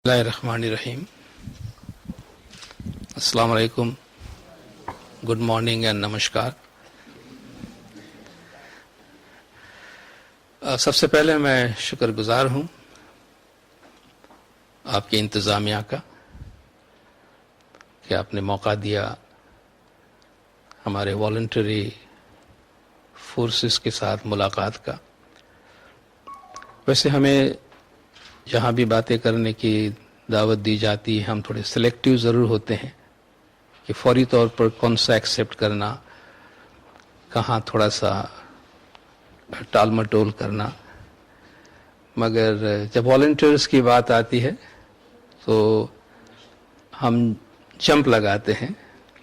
اللہ الرحمن الرحیم. السلام علیکم، گڈ مارننگ اینڈ نمسکار. سب سے پہلے میں شکر گزار ہوں آپ کی انتظامیہ کا کہ آپ نے موقع دیا ہمارے والنٹری فورسز کے ساتھ ملاقات کا. ویسے ہمیں جہاں بھی باتیں کرنے کی دعوت دی جاتی ہے ہم تھوڑے سلیکٹیو ضرور ہوتے ہیں کہ فوری طور پر کون سا ایکسیپٹ کرنا، کہاں تھوڑا سا ٹال مٹول کرنا. مگر جب والنٹیئرز کی بات آتی ہے تو ہم جمپ لگاتے ہیں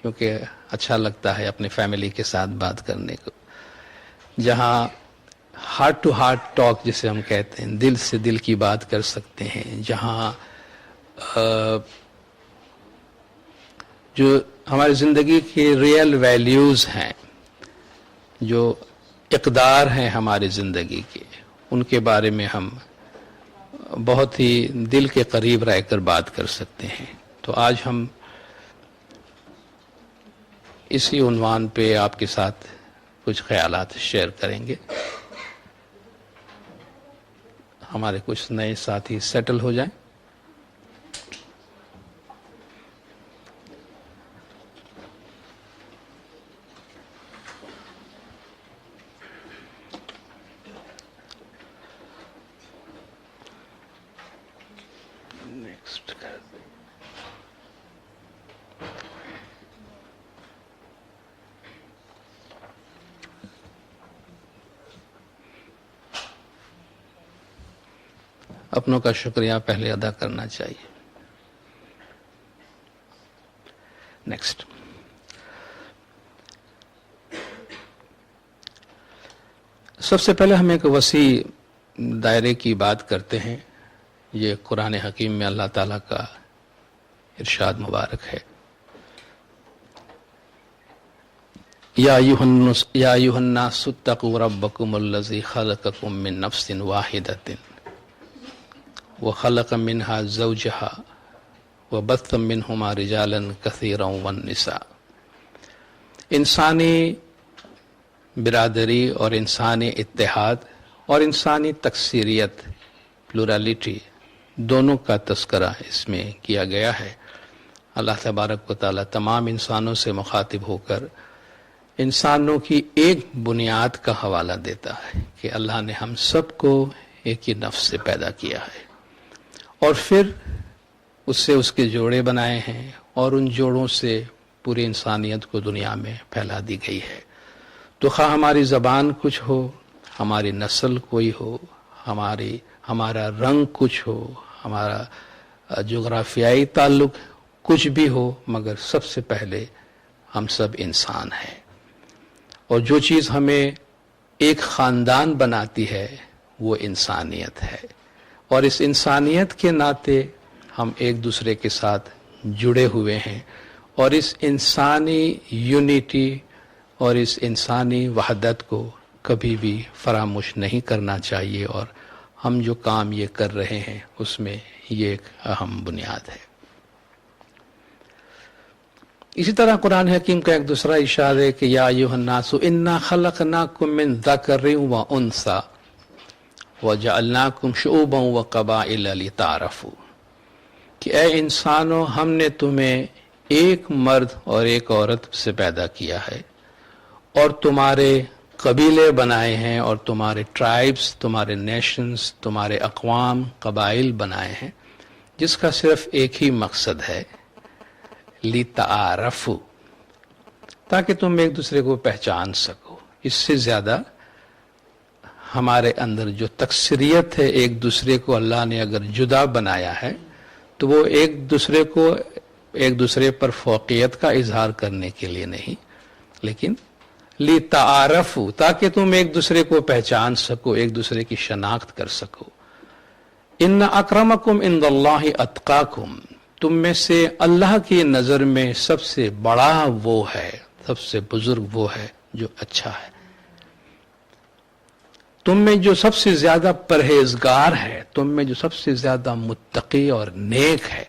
کیونکہ اچھا لگتا ہے اپنے فیملی کے ساتھ بات کرنے کو، جہاں ہارٹ ٹو ہارٹ ٹاک جسے ہم کہتے ہیں، دل سے دل کی بات کر سکتے ہیں، جہاں جو ہماری زندگی کے ریئل ویلیوز ہیں، جو اقدار ہیں ہماری زندگی کے، ان کے بارے میں ہم بہت ہی دل کے قریب رہ کر بات کر سکتے ہیں. تو آج ہم اسی عنوان پہ آپ کے ساتھ کچھ خیالات شیئر کریں گے. ہمارے کچھ نئے ساتھی سیٹل ہو جائیں. نیکسٹ کر دیں. اپنوں کا شکریہ پہلے ادا کرنا چاہیے. نیکسٹ. سب سے پہلے ہم ایک وسیع دائرے کی بات کرتے ہیں. یہ قرآن حکیم میں اللہ تعالیٰ کا ارشاد مبارک ہے، یا ایھا الناس اتقوا ربکم الذی خلقکم من نفس واحدۃ وخلق منها زوجها وبث منهما رجالا كثيرا والنساء. انسانی برادری اور انسانی اتحاد اور انسانی تکثیریت، پلورالٹی، دونوں کا تذکرہ اس میں کیا گیا ہے. اللہ تبارک و تعالیٰ تمام انسانوں سے مخاطب ہو کر انسانوں کی ایک بنیاد کا حوالہ دیتا ہے کہ اللہ نے ہم سب کو ایک ہی نفس سے پیدا کیا ہے اور پھر اس سے اس کے جوڑے بنائے ہیں اور ان جوڑوں سے پوری انسانیت کو دنیا میں پھیلا دی گئی ہے. تو خواہ ہماری زبان کچھ ہو، ہماری نسل کوئی ہو، ہمارا رنگ کچھ ہو، ہمارا جغرافیائی تعلق کچھ بھی ہو، مگر سب سے پہلے ہم سب انسان ہیں. اور جو چیز ہمیں ایک خاندان بناتی ہے وہ انسانیت ہے، اور اس انسانیت کے ناطے ہم ایک دوسرے کے ساتھ جڑے ہوئے ہیں. اور اس انسانی یونٹی اور اس انسانی وحدت کو کبھی بھی فراموش نہیں کرنا چاہیے، اور ہم جو کام یہ کر رہے ہیں اس میں یہ ایک اہم بنیاد ہے. اسی طرح قرآن حکیم کا ایک دوسرا ارشاد ہے کہ یا ایھا الناس انا خلقناکم من ذکر و انثی وجعلناکم شعوبا وقبائل لتعارفوا. کہ اے انسانوں، ہم نے تمہیں ایک مرد اور ایک عورت سے پیدا کیا ہے اور تمہارے قبیلے بنائے ہیں اور تمہارے ٹرائبز، تمہارے نیشنز، تمہارے اقوام، قبائل بنائے ہیں، جس کا صرف ایک ہی مقصد ہے، لِتَعَارَفُوا، تاکہ تم ایک دوسرے کو پہچان سکو. اس سے زیادہ ہمارے اندر جو تکثیریت ہے، ایک دوسرے کو اللہ نے اگر جدا بنایا ہے تو وہ ایک دوسرے پر فوقیت کا اظہار کرنے کے لیے نہیں، لیکن لِتَعَارَفُوا، تاکہ تم ایک دوسرے کو پہچان سکو، ایک دوسرے کی شناخت کر سکو. ان اکرمکم عند اللہ اتقاکم، تم میں سے اللہ کی نظر میں سب سے بڑا وہ ہے، سب سے بزرگ وہ ہے جو اچھا ہے. تم میں جو سب سے زیادہ پرہیزگار ہے، تم میں جو سب سے زیادہ متقی اور نیک ہے،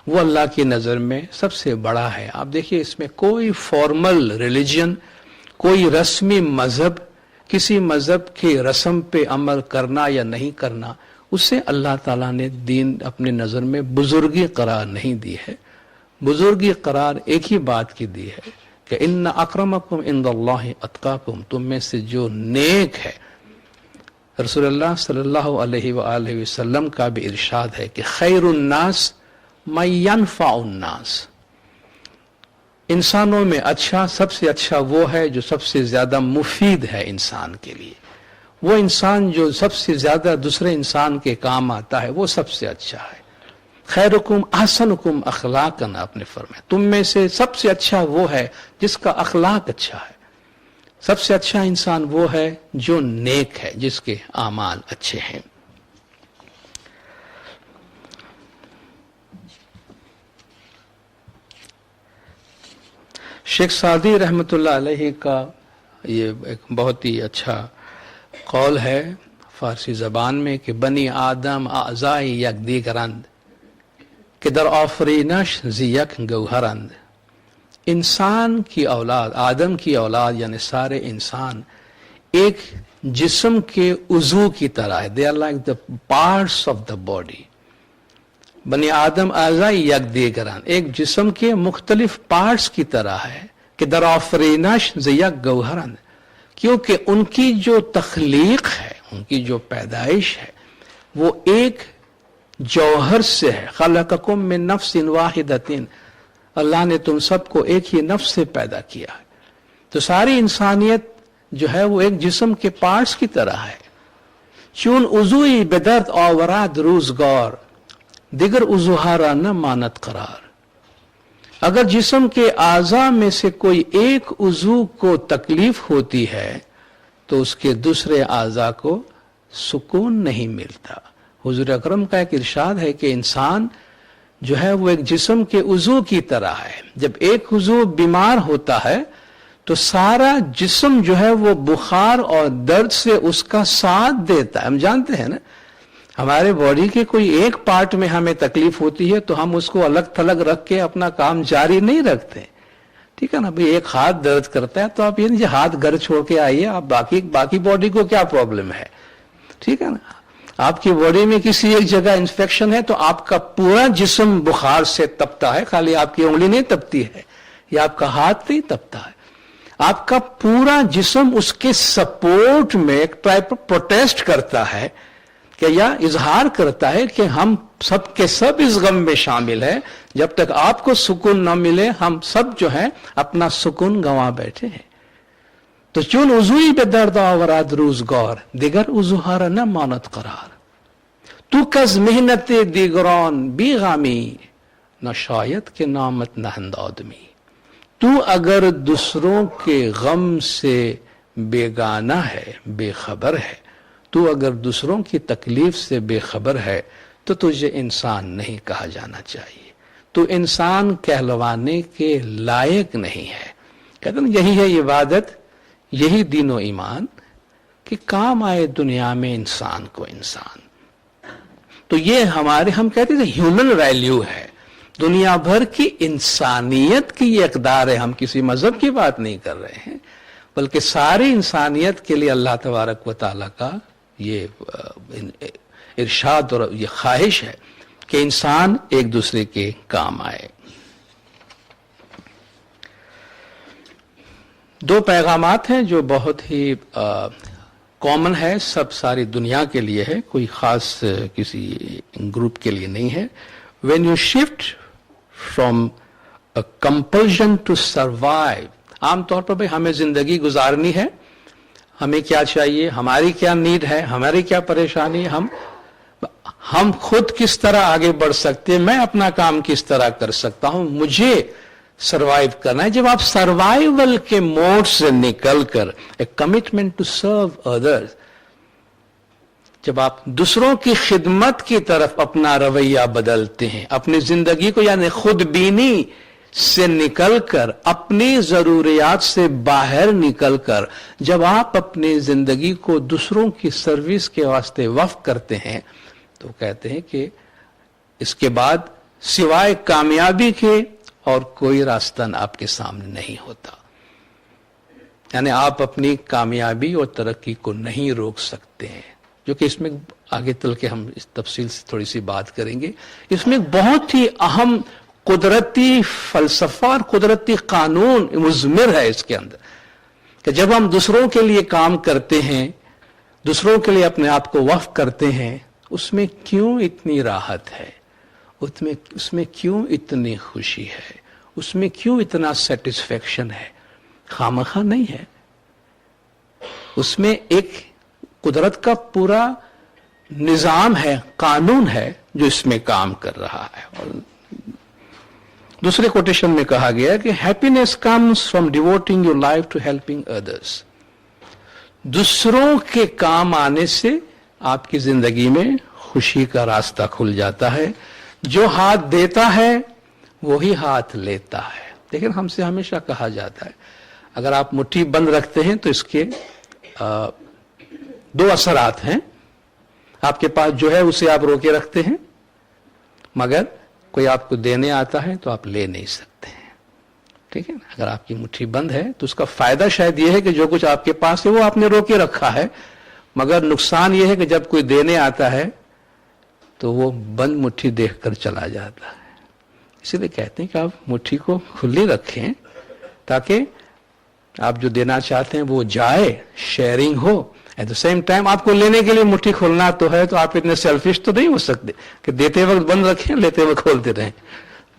وہ اللہ کی نظر میں سب سے بڑا ہے۔ آپ دیکھیے اس میں کوئی فارمل ریلیجن، کوئی رسمی مذہب، کسی مذہب کی رسم پہ عمل کرنا یا نہیں کرنا، اسے اللہ تعالیٰ نے دین اپنی نظر میں بزرگی قرار نہیں دی ہے۔ بزرگی قرار ایک ہی بات کی دی ہے کہ ان اکرمکم عند اللہ اتقاکم، تم میں سے جو نیک ہے۔ رسول اللہ صلی اللہ علیہ وآلہ وسلم کا بھی ارشاد ہے کہ خیر الناس من ینفع الناس، انسانوں میں اچھا، سب سے اچھا وہ ہے جو سب سے زیادہ مفید ہے انسان کے لیے۔ وہ انسان جو سب سے زیادہ دوسرے انسان کے کام آتا ہے وہ سب سے اچھا ہے۔ خیرکم احسنکم اخلاقا، آپ نے فرمایا تم میں سے سب سے اچھا وہ ہے جس کا اخلاق اچھا ہے۔ سب سے اچھا انسان وہ ہے جو نیک ہے، جس کے اعمال اچھے ہیں۔ شیخ سعدی رحمۃ اللہ علیہ کا یہ ایک بہت ہی اچھا قول ہے فارسی زبان میں کہ بنی آدم اعضائی یک دیگرند کہ در آفرینش زی یک گوہرند۔ انسان کی اولاد، آدم کی اولاد یعنی سارے انسان ایک جسم کے عضو کی طرح ہے۔ they are like the parts of the body۔ بنی آدم اعضائی یک دیگرند، ایک جسم کے مختلف پارٹس کی طرح ہے کہ در آفرینش زی یک گوہرند، کیونکہ ان کی جو تخلیق ہے، ان کی جو پیدائش ہے، وہ ایک جوہر سے ہے۔ خلقکم من نفس واحدۃ، اللہ نے تم سب کو ایک ہی نفس سے پیدا کیا ہے۔ تو ساری انسانیت جو ہے وہ ایک جسم کے پارٹس کی طرح ہے۔ چون عضوی بدرد آورد روزگار، دیگر عضوہارا نہ مانت قرار۔ اگر جسم کے اعضاء میں سے کوئی ایک عضو کو تکلیف ہوتی ہے تو اس کے دوسرے اعضاء کو سکون نہیں ملتا۔ حضور اکرم کا ایک ارشاد ہے کہ انسان جو ہے وہ ایک جسم کے عضو کی طرح ہے۔ جب ایک عضو بیمار ہوتا ہے تو سارا جسم جو ہے وہ بخار اور درد سے اس کا ساتھ دیتا ہے۔ ہم جانتے ہیں نا، ہمارے باڈی کے کوئی ایک پارٹ میں ہمیں تکلیف ہوتی ہے تو ہم اس کو الگ تھلگ رکھ کے اپنا کام جاری نہیں رکھتے، ٹھیک ہے نا۔ بھئی ایک ہاتھ درد کرتا ہے تو آپ یہ نہیں ہاتھ گھر چھوڑ کے آئیے، آپ باقی باڈی کو کیا پرابلم ہے، ٹھیک ہے نا۔ آپ کی باڈی میں کسی ایک جگہ انفیکشن ہے تو آپ کا پورا جسم بخار سے تپتا ہے، خالی آپ کی انگلی نہیں تپتی ہے یا آپ کا ہاتھ نہیں تپتا ہے، آپ کا پورا جسم اس کے سپورٹ میں ایک ٹائپ پروٹیسٹ کرتا ہے کہ یا اظہار کرتا ہے کہ ہم سب کے سب اس غم میں شامل ہیں، جب تک آپ کو سکون نہ ملے ہم سب جو ہیں اپنا سکون گنوا بیٹھے ہیں۔ تو چون عضوی بے درد آورد روزگار، دیگر عضوہارا نہ مانت قرار۔ تو کز محنت دیگران بی غامی، نہ شاید کے نامت نہند آدمی۔ تو اگر دوسروں کے غم سے بیگانہ ہے، بے خبر ہے، تو اگر دوسروں کی تکلیف سے بے خبر ہے تو تجھے انسان نہیں کہا جانا چاہیے، تو انسان کہلوانے کے لائق نہیں ہے۔ کہتے ہیں یہی ہے عبادت، یہی دین و ایمان کہ کام آئے دنیا میں انسان کو انسان۔ تو یہ ہم کہتے ہیں ہیومن ویلیو ہے، دنیا بھر کی انسانیت کی یہ اقدار ہے۔ ہم کسی مذہب کی بات نہیں کر رہے ہیں بلکہ ساری انسانیت کے لیے اللہ تبارک و تعالیٰ کا یہ ارشاد اور یہ خواہش ہے کہ انسان ایک دوسرے کے کام آئے۔ دو پیغامات ہیں جو بہت ہی کامن ہے، ساری دنیا کے لیے ہے، کوئی خاص کسی گروپ کے لیے نہیں ہے۔ When you shift from a compulsion to survive، عام طور پر بھئی ہمیں زندگی گزارنی ہے، ہمیں کیا چاہیے، ہماری کیا نیڈ ہے، ہماری کیا پریشانی ہے، ہم خود کس طرح آگے بڑھ سکتے ہیں، میں اپنا کام کس طرح کر سکتا ہوں، مجھے سروائیو کرنا ہے۔ جب آپ سروائیول کے موڈ سے نکل کر ایک کمٹمنٹ ٹو سرو ادرز، جب آپ دوسروں کی خدمت کی طرف اپنا رویہ بدلتے ہیں، اپنی زندگی کو یعنی خود بینی سے निकल कर, अपनी जरूरियात से बाहर निकल कर जब आप अपनी जिंदगी को दूसरों की सर्विस के वास्ते वक्फ करते हैं, तो कहते हैं कि इसके बाद सिवाय कामयाबी के और कोई रास्ता आपके सामने नहीं होता। यानी आप अपनी कामयाबी और तरक्की को नहीं रोक सकते हैं, जो कि इसमें आगे चल के हम इस तफसील से थोड़ी सी बात करेंगे। इसमें बहुत ही अहम कुदरती फलसफा और कुदरती कानून मुज़मिर है इसके अंदर, कि जब हम दूसरों के लिए काम करते हैं, दूसरों के लिए अपने आप को वक्फ करते हैं, उसमें क्यों इतनी राहत है, उसमें क्यों इतनी खुशी है, उसमें क्यों इतना सेटिस्फेक्शन है? खामखा नहीं है, उसमें एक कुदरत का पूरा निजाम है, कानून है जो इसमें काम कर रहा है। और दूसरे कोटेशन में कहा गया कि happiness comes from devoting your life to helping others. दूसरों के काम आने से आपकी जिंदगी में खुशी का रास्ता खुल जाता है। जो हाथ देता है वही हाथ लेता है। लेकिन हमसे हमेशा कहा जाता है, अगर आप मुट्ठी बंद रखते हैं तो इसके दो असरात हैं। आपके पास जो है उसे आप रोके रखते हैं, मगर कोई आपको देने आता है तो आप ले नहीं सकते हैं, ठीक है ना। अगर आपकी मुट्ठी बंद है तो उसका फायदा शायद यह है कि जो कुछ आपके पास है वो आपने रोके रखा है, मगर नुकसान यह है कि जब कोई देने आता है तो वो बंद मुट्ठी देखकर चला जाता है। इसीलिए कहते हैं कि आप मुट्ठी को खुली रखें ताकि आप जो देना चाहते हैं वो जाए, शेयरिंग हो। एट द सेम टाइम आपको लेने के लिए मुट्ठी खोलना तो है, तो आप इतने सेल्फिश तो नहीं हो सकते कि देते वक्त बंद रखें, लेते वक्त खोलते रहें,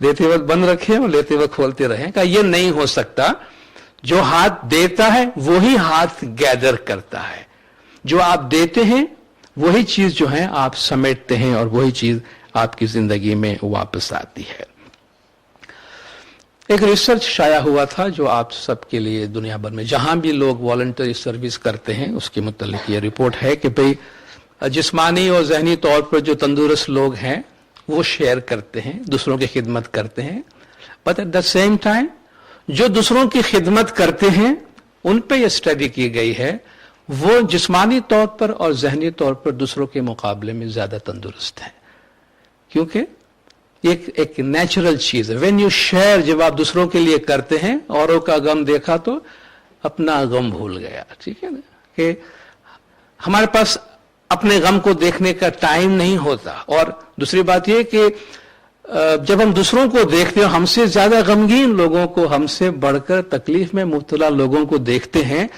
देते वक्त बंद रखें और लेते वक्त खोलते रहें। का ये नहीं हो सकता। जो हाथ देता है वही हाथ गैदर करता है। जो आप देते हैं वही चीज जो है आप समेटते हैं और वही चीज आपकी जिंदगी में वापस आती है। एक रिसर्च शाया हुआ था जो आप सबके लिए दुनिया भर में जहां भी लोग वॉलंटरी सर्विस करते हैं उसके मुतालिक ये रिपोर्ट है कि भाई जिस्मानी और जहनी तौर पर जो तंदुरुस्त लोग हैं वो शेयर करते हैं, दूसरों की खिदमत करते हैं, but at the same time जो दूसरों की खिदमत करते हैं उन पे ये स्टडी की गई है वो जिस्मानी तौर पर और जहनी तौर पर दूसरों के मुकाबले में ज्यादा तंदुरुस्त हैं। क्योंकि एक नेचुरल चीज है। व्हेन यू शेयर, जब आप दूसरों के लिए करते हैं, औरों का गम देखा तो अपना गम भूल गया, ठीक है ना। कि हमारे पास अपने गम को देखने का टाइम नहीं होता। और दूसरी बात यह कि जब हम दूसरों को देखते हैं, हमसे ज्यादा गमगीन लोगों को, हमसे बढ़कर तकलीफ में मुब्तला लोगों को देखते हैं,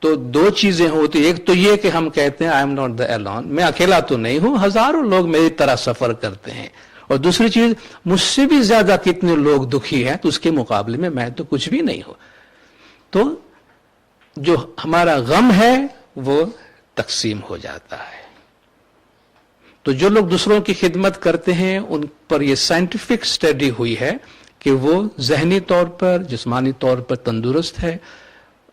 तो दो चीजें होती। एक तो ये कि हम कहते हैं I am not the Elon, मैं अकेला तो नहीं हूं, हजारों लोग मेरी तरह सफर करते हैं। और दूसरी चीज, मुझसे भी ज्यादा कितने लोग दुखी हैं, तो उसके मुकाबले में मैं तो कुछ भी नहीं हूं। तो जो हमारा गम है वो तकसीम हो जाता है। तो जो लोग दूसरों की खिदमत करते हैं उन पर यह साइंटिफिक स्टडी हुई है कि वो जहनी तौर पर, जिस्मानी तौर पर तंदुरुस्त है,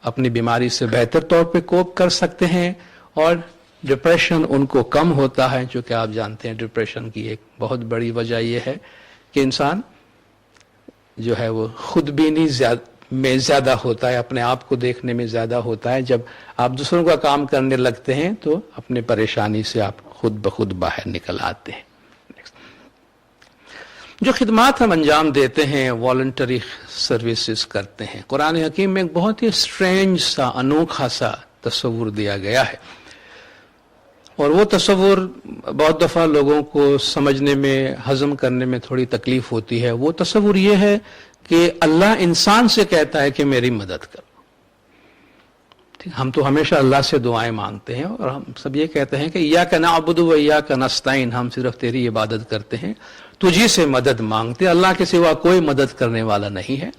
अपनी बीमारी से बेहतर तौर पे कोप कर सकते हैं और डिप्रेशन उनको कम होता है। जो कि आप जानते हैं डिप्रेशन की एक बहुत बड़ी वजह यह है कि इंसान जो है वो खुदबीनी में ज्यादा होता है, अपने आप को देखने में ज्यादा होता है। जब आप दूसरों का काम करने लगते हैं तो अपने परेशानी से आप खुद ब खुद बाहर निकल आते हैं। जो खिदमात हम अंजाम देते हैं, वॉलंटरी सर्विसेज करते हैं, कुरान हकीम में एक बहुत ही स्ट्रेंज सा, अनोखा सा तस्वुर दिया गया है। और वो तस्वुर बहुत दफा लोगों को समझने में, हजम करने में थोड़ी तकलीफ होती है। वो तस्वुर ये है कि अल्लाह इंसान से कहता है कि मेरी मदद करो। ठीक, हम तो हमेशा अल्लाह से दुआएं मांगते हैं और हम सब ये कहते हैं कि इय्याका नअबुदु व इय्याका नस्तईन, हम सिर्फ तेरी इबादत करते हैं, तुझी से मदद मांगते, अल्लाह के सिवा कोई मदद करने वाला नहीं है।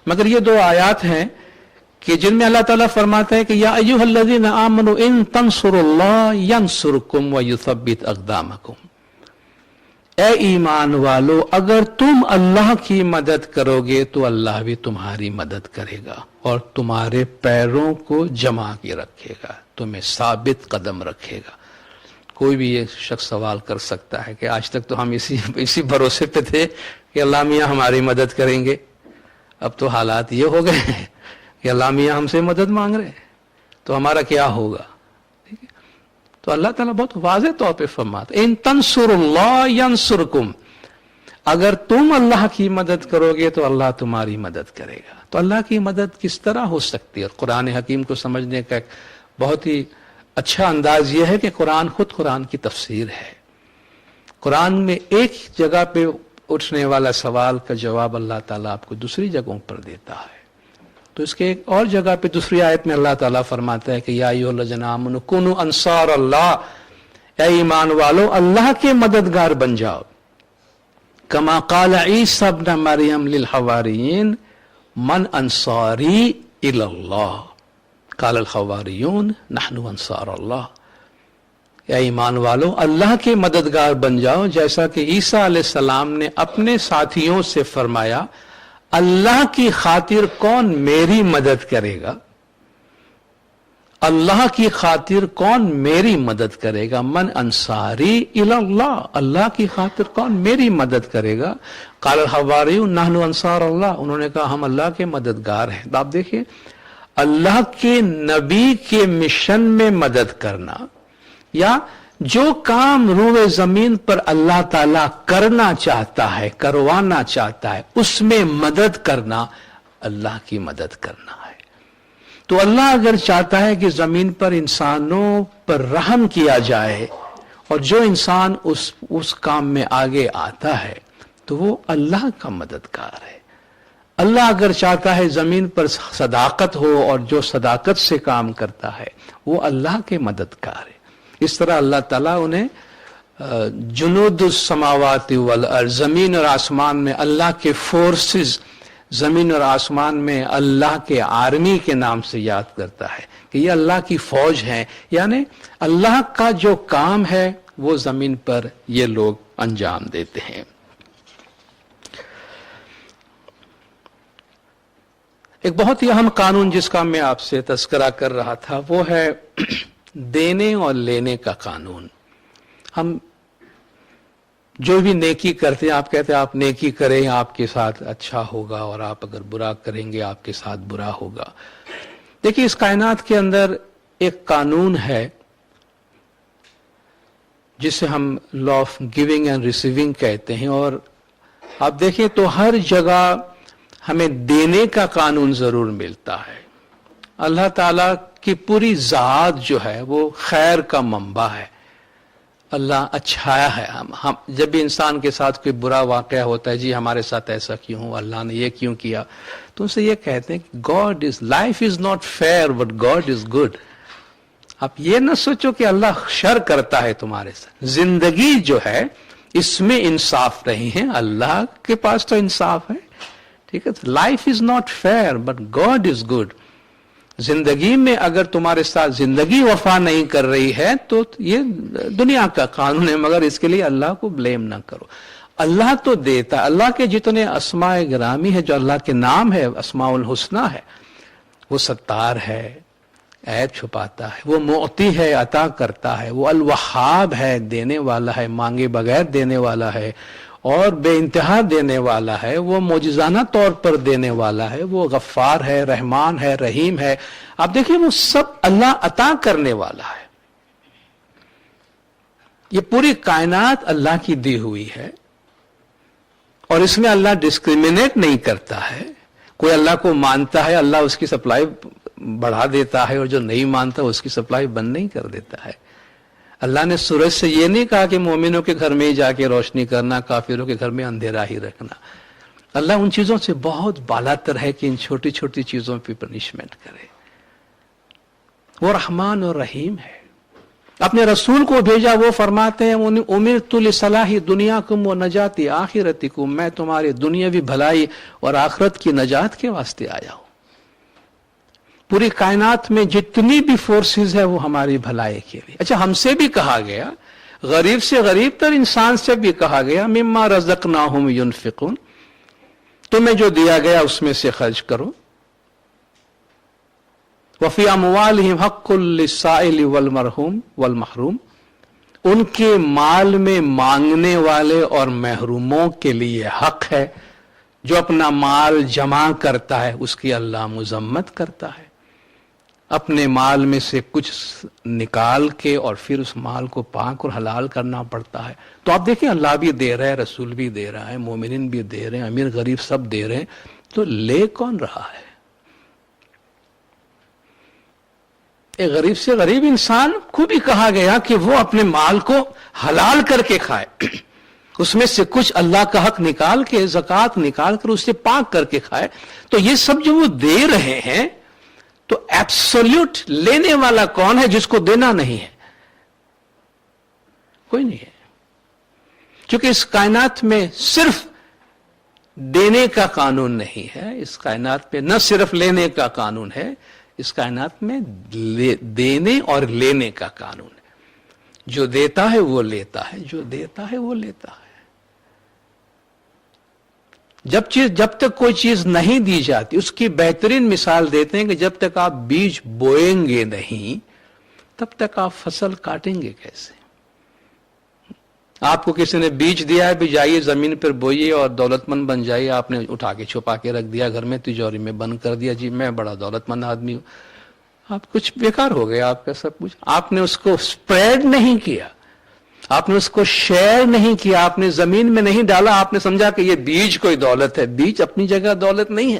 मगर ये दो आयात हैं कि जिनमें अल्लाह ताला फरमाता है कि या अय्युहल्लज़ीना आमनु इन तंसुरुल्लाह यंसुरकुम व युथब्बित अक़दामकुम। ए ईमान वालो, अगर तुम अल्लाह की मदद करोगे तो अल्लाह भी तुम्हारी मदद करेगा और तुम्हारे पैरों को जमा के रखेगा, तुम्हें साबित कदम रखेगा। कोई भी ये शख्स सवाल कर सकता है कि आज तक तो हम इसी भरोसे पे थे कि अल्लाह मियां हमारी मदद करेंगे, اب تو حالات یہ ہو گئے ہیں کہ اللہ میاں ہم سے مدد مانگ رہے ہیں تو ہمارا کیا ہوگا. ٹھیک ہے, تو اللہ تعالیٰ بہت واضح طور پہ فرماتا ہے ان تنصروا اللہ ینصرکم, اگر تم اللہ کی مدد کرو گے تو اللہ تمہاری مدد کرے گا. تو اللہ کی مدد کس طرح ہو سکتی ہے؟ قرآن حکیم کو سمجھنے کا ایک بہت ہی اچھا انداز یہ ہے کہ قرآن خود قرآن کی تفسیر ہے. قرآن میں ایک جگہ پہ اٹھنے والا سوال کا جواب اللہ تعالیٰ آپ کو دوسری جگہوں پر دیتا ہے. تو اس کے ایک اور جگہ پہ دوسری آیت میں اللہ تعالیٰ فرماتا ہے کہ یا ایھا الذین آمنوا کونوا انصار اللہ, اے ایمان والو اللہ کے مددگار بن جاؤ. کما قال عیسی ابن مریم للحواریین من انصاری الی اللہ قال الحواریون نحن انصار اللہ. اے ایمان والو اللہ کے مددگار بن جاؤ, جیسا کہ عیسیٰ علیہ السلام نے اپنے ساتھیوں سے فرمایا اللہ کی خاطر کون میری مدد کرے گا, اللہ کی خاطر کون میری مدد کرے گا. من انصاری الی اللہ, اللہ کی خاطر کون میری مدد کرے گا. قال الحواریون نحن انصار اللہ, انہوں نے کہا ہم اللہ کے مددگار ہیں. تو آپ دیکھیں اللہ کے نبی کے مشن میں مدد کرنا یا جو کام روئے زمین پر اللہ تعالیٰ کرنا چاہتا ہے, کروانا چاہتا ہے, اس میں مدد کرنا اللہ کی مدد کرنا ہے. تو اللہ اگر چاہتا ہے کہ زمین پر انسانوں پر رحم کیا جائے اور جو انسان اس کام میں آگے آتا ہے تو وہ اللہ کا مددگار ہے. اللہ اگر چاہتا ہے زمین پر صداقت ہو اور جو صداقت سے کام کرتا ہے وہ اللہ کے مددگار ہے. اس طرح اللہ تعالیٰ انہیں جنود السماوات والارض, زمین اور آسمان میں اللہ کے فورسز, زمین اور آسمان میں اللہ کے آرمی کے نام سے یاد کرتا ہے کہ یہ اللہ کی فوج ہیں, یعنی اللہ کا جو کام ہے وہ زمین پر یہ لوگ انجام دیتے ہیں. ایک بہت ہی اہم قانون جس کا میں آپ سے تذکرہ کر رہا تھا وہ ہے دینے اور لینے کا قانون. ہم جو بھی نیکی کرتے ہیں, آپ کہتے ہیں آپ نیکی کریں آپ کے ساتھ اچھا ہوگا اور آپ اگر برا کریں گے آپ کے ساتھ برا ہوگا. دیکھیے اس کائنات کے اندر ایک قانون ہے جسے ہم law of giving and receiving کہتے ہیں, اور آپ دیکھیں تو ہر جگہ ہمیں دینے کا قانون ضرور ملتا ہے. اللہ تعالیٰ کی پوری ذات جو ہے وہ خیر کا منبع ہے. اللہ اچھا ہے. ہم جب بھی انسان کے ساتھ کوئی برا واقعہ ہوتا ہے, جی ہمارے ساتھ ایسا کیوں ہوا, اللہ نے یہ کیوں کیا, تو ان سے یہ کہتے ہیں کہ God is, life is not fair but God is good. آپ یہ نہ سوچو کہ اللہ شر کرتا ہے تمہارے ساتھ, زندگی جو ہے اس میں انصاف نہیں ہے, اللہ کے پاس تو انصاف ہے. ٹھیک ہے, life is not fair but God is good. زندگی میں اگر تمہارے ساتھ زندگی وفا نہیں کر رہی ہے تو یہ دنیا کا قانون ہے, مگر اس کے لیے اللہ کو بلیم نہ کرو. اللہ تو دیتا, اللہ کے جتنے اسماء گرامی ہے, جو اللہ کے نام ہے اسماء الحسنہ ہے, وہ ستار ہے, عیب چھپاتا ہے, وہ معطی ہے, عطا کرتا ہے, وہ الوہاب ہے, دینے والا ہے, مانگے بغیر دینے والا ہے اور بے انتہا دینے والا ہے, وہ معجزانہ طور پر دینے والا ہے, وہ غفار ہے, رحمان ہے, رحیم ہے. آپ دیکھیں وہ سب اللہ عطا کرنے والا ہے. یہ پوری کائنات اللہ کی دی ہوئی ہے اور اس میں اللہ ڈسکریمنیٹ نہیں کرتا ہے. کوئی اللہ کو مانتا ہے اللہ اس کی سپلائی بڑھا دیتا ہے, اور جو نہیں مانتا اس کی سپلائی بند نہیں کر دیتا ہے. اللہ نے سورج سے یہ نہیں کہا کہ مومنوں کے گھر میں ہی جا کے روشنی کرنا, کافروں کے گھر میں اندھیرا ہی رکھنا. اللہ ان چیزوں سے بہت بالاتر ہے کہ ان چھوٹی چھوٹی چیزوں پہ پنشمنٹ کرے. وہ رحمان اور رحیم ہے. اپنے رسول کو بھیجا, وہ فرماتے ہیں امرت لصلاح دنیاکم و نجات آخرتکم, میں تمہارے دنیاوی بھلائی اور آخرت کی نجات کے واسطے آیا ہوں. پوری کائنات میں جتنی بھی فورسز ہے وہ ہماری بھلائی کے لیے. اچھا, ہم سے بھی کہا گیا, غریب سے غریب تر انسان سے بھی کہا گیا مما رزقناہم ینفقون, تمہیں جو دیا گیا اس میں سے خرچ کرو. وفی اموالہم حق للسائل والمحروم, ان کے مال میں مانگنے والے اور محروموں کے لیے حق ہے. جو اپنا مال جمع کرتا ہے اس کی اللہ مذمت کرتا ہے. اپنے مال میں سے کچھ نکال کے اور پھر اس مال کو پاک اور حلال کرنا پڑتا ہے. تو آپ دیکھیں اللہ بھی دے رہا ہے, رسول بھی دے رہا ہے, مومنین بھی دے رہے ہیں, امیر غریب سب دے رہے ہیں, تو لے کون رہا ہے؟ ایک غریب سے غریب انسان کو بھی کہا گیا کہ وہ اپنے مال کو حلال کر کے کھائے, اس میں سے کچھ اللہ کا حق نکال کے, زکوٰۃ نکال کر اسے پاک کر کے کھائے. تو یہ سب جو وہ دے رہے ہیں, تو ایبسولوٹ لینے والا کون ہے جس کو دینا نہیں ہے؟ کوئی نہیں ہے. کیونکہ اس کائنات میں صرف دینے کا قانون نہیں ہے, اس کائنات میں نہ صرف لینے کا قانون ہے, اس کائنات میں دینے اور لینے کا قانون ہے. جو دیتا ہے وہ لیتا ہے, جو دیتا ہے وہ لیتا ہے. جب تک کوئی چیز نہیں دی جاتی, اس کی بہترین مثال دیتے ہیں کہ جب تک آپ بیج بوئیں گے نہیں تب تک آپ فصل کاٹیں گے کیسے؟ آپ کو کسی نے بیج دیا ہے, بھی جائیے زمین پر بوئیے اور دولت مند بن جائیے, آپ نے اٹھا کے چھپا کے رکھ دیا گھر میں, تجوری میں بند کر دیا, جی میں بڑا دولت مند آدمی ہوں. آپ کچھ بیکار ہو گیا آپ کا سب کچھ. آپ نے اس کو سپریڈ نہیں کیا, آپ نے اس کو شیئر نہیں کیا, آپ نے زمین میں نہیں ڈالا, آپ نے سمجھا کہ یہ بیج کوئی دولت ہے. بیج اپنی جگہ دولت نہیں ہے,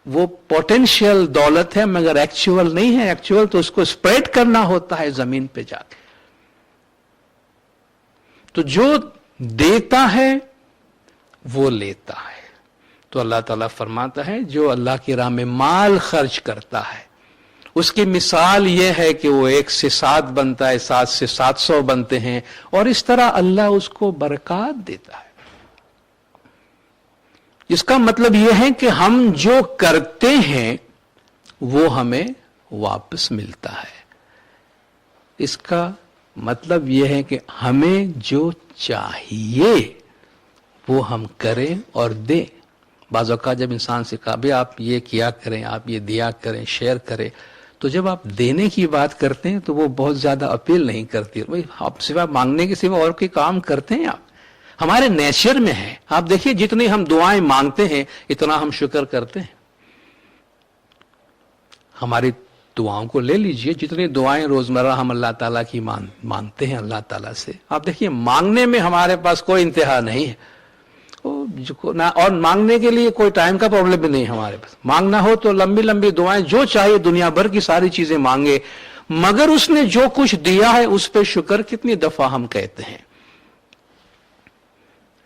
وہ پوٹینشیل دولت ہے مگر ایکچوئل نہیں ہے. ایکچوئل تو اس کو سپریڈ کرنا ہوتا ہے زمین پہ جا کے. تو جو دیتا ہے وہ لیتا ہے. تو اللہ تعالیٰ فرماتا ہے جو اللہ کی راہ میں مال خرچ کرتا ہے اس کی مثال یہ ہے کہ وہ 1 سے 7 بنتا ہے, 7 سے 700 بنتے ہیں, اور اس طرح اللہ اس کو برکات دیتا ہے. اس کا مطلب یہ ہے کہ ہم جو کرتے ہیں وہ ہمیں واپس ملتا ہے. اس کا مطلب یہ ہے کہ ہمیں جو چاہیے وہ ہم کریں اور دیں. بعض اوقات جب انسان سے کہا بھی آپ یہ کیا کریں, آپ یہ دیا کریں, شیئر کریں, تو جب آپ دینے کی بات کرتے ہیں تو وہ بہت زیادہ اپیل نہیں کرتی. بھائی آپ سوا مانگنے کے سوا اور کوئی کام کرتے ہیں؟ آپ ہمارے نیچر میں ہے. آپ دیکھیے جتنی ہم دعائیں مانگتے ہیں اتنا ہم شکر کرتے ہیں. ہماری دعاؤں کو لے لیجئے, جتنی دعائیں روزمرہ ہم اللہ تعالیٰ کی مانگتے ہیں اللہ تعالیٰ سے, آپ دیکھیے مانگنے میں ہمارے پاس کوئی انتہا نہیں ہے, اور مانگنے کے لیے کوئی ٹائم کا پرابلم بھی نہیں ہمارے پاس. مانگنا ہو تو لمبی لمبی دعائیں جو چاہیے دنیا بھر کی ساری چیزیں مانگے, مگر اس نے جو کچھ دیا ہے اس پہ شکر کتنی دفعہ ہم کہتے ہیں؟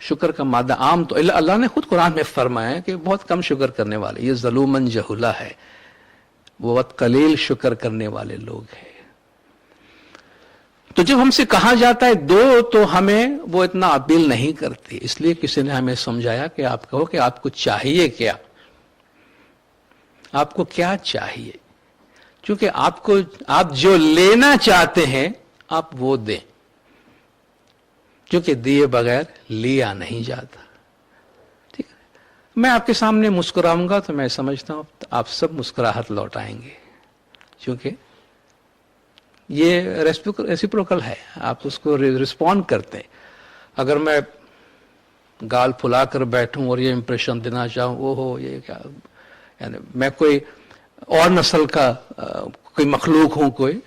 شکر کا مادہ عام تو اللہ نے خود قرآن میں فرمایا کہ بہت کم شکر کرنے والے, یہ ظلومن جہولا ہے, بہت قلیل شکر کرنے والے لوگ ہیں. تو جب ہم سے کہا جاتا ہے دو تو ہمیں وہ اتنا اپیل نہیں کرتی. اس لیے کسی نے ہمیں سمجھایا کہ آپ کہو کہ آپ کو چاہیے کیا, آپ کو کیا چاہیے, کیونکہ آپ جو لینا چاہتے ہیں آپ وہ دیں, کیونکہ دیے بغیر لیا نہیں جاتا. ٹھیک ہے, میں آپ کے سامنے مسکراؤں گا تو میں سمجھتا ہوں آپ سب مسکراہٹ لوٹائیں گے, کیونکہ یہ ریسیپروکل ہے, آپ اس کو رسپونڈ کرتے ہیں. اگر میں گال پھلا کر بیٹھوں اور یہ امپریشن دینا چاہوں وہ ہو یہ کیا, یعنی میں کوئی اور نسل کا کوئی مخلوق ہوں کوئی,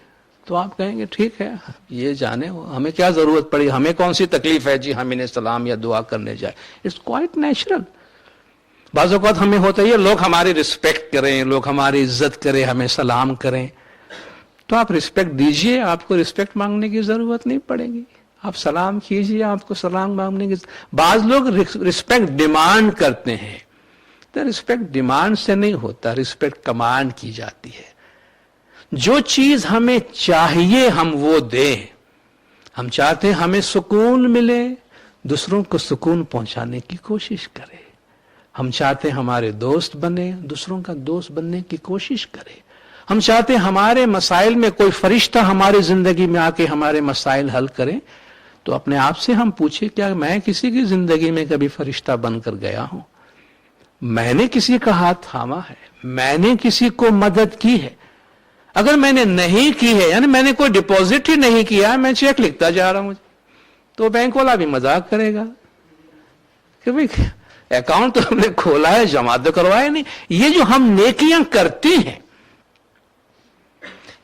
تو آپ کہیں گے ٹھیک ہے یہ جانے, ہمیں کیا ضرورت پڑی, ہمیں کون سی تکلیف ہے جی ہم انہیں سلام یا دعا کرنے جائیں. It's quite natural. بعض اوقات ہمیں ہوتا ہے لوگ ہماری رسپیکٹ کریں, لوگ ہماری عزت کریں, ہمیں سلام کریں, تو آپ رسپیکٹ دیجئے, آپ کو رسپیکٹ مانگنے کی ضرورت نہیں پڑے گی. آپ سلام کیجئے, آپ کو سلام مانگنے کی. بعض لوگ رسپیکٹ ڈیمانڈ کرتے ہیں, تو رسپیکٹ ڈیمانڈ سے نہیں ہوتا, رسپیکٹ کمانڈ کی جاتی ہے. جو چیز ہمیں چاہیے ہم وہ دیں. ہم چاہتے ہیں ہمیں سکون ملے, دوسروں کو سکون پہنچانے کی کوشش کرے. ہم چاہتے ہیں ہمارے دوست بنے, دوسروں کا دوست بننے کی کوشش کرے. ہم چاہتے ہیں ہمارے مسائل میں کوئی فرشتہ ہماری زندگی میں آ کے ہمارے مسائل حل کرے. تو اپنے آپ سے ہم پوچھیں کیا میں کسی کی زندگی میں کبھی فرشتہ بن کر گیا ہوں؟ میں نے کسی کا ہاتھ تھاما ہے, میں نے کسی کو مدد کی ہے؟ اگر میں نے نہیں کی ہے, یعنی میں نے کوئی ڈپازٹ ہی نہیں کیا, میں چیک لکھتا جا رہا ہوں, تو بینک والا بھی مذاق کرے گا کہ بھئی اکاؤنٹ تو ہم نے کھولا ہے، جمع تو کروایا نہیں. یہ جو ہم نیکیاں کرتے ہیں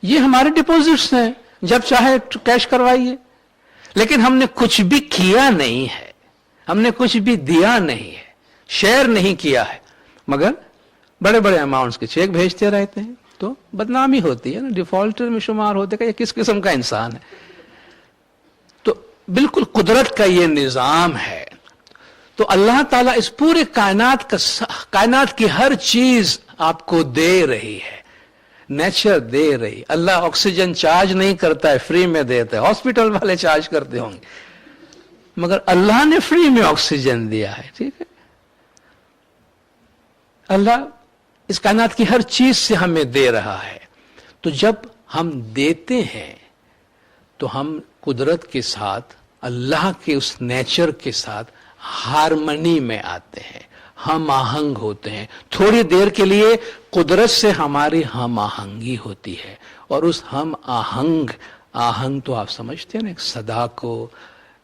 یہ ہمارے ڈپوزٹس ہیں، جب چاہے کیش کروائیے. لیکن ہم نے کچھ بھی کیا نہیں ہے، ہم نے کچھ بھی دیا نہیں ہے، شیئر نہیں کیا ہے، مگر بڑے بڑے اماؤنٹس کے چیک بھیجتے رہتے ہیں. تو بدنامی ہوتی ہے نا، ڈیفالٹر میں شمار ہوتے کہ یہ کس قسم کا انسان ہے. تو بالکل قدرت کا یہ نظام ہے. تو اللہ تعالیٰ اس پورے کائنات کی ہر چیز آپ کو دے رہی ہے، نیچر دے رہی. اللہ آکسیجن چارج نہیں کرتا ہے، فری میں دیتا ہے. ہاسپٹل والے چارج کرتے ہوں گے، مگر اللہ نے فری میں آکسیجن دیا ہے. ٹھیک ہے، اللہ اس کائنات کی ہر چیز سے ہمیں دے رہا ہے. تو جب ہم دیتے ہیں تو ہم قدرت کے ساتھ، اللہ کے اس نیچر کے ساتھ ہارمنی میں آتے ہیں، ہم آہنگ ہوتے ہیں. تھوڑی دیر کے لیے قدرت سے ہماری ہم آہنگی ہوتی ہے، اور اس ہم آہنگ تو آپ سمجھتے ہیں نا، ایک صدا کو،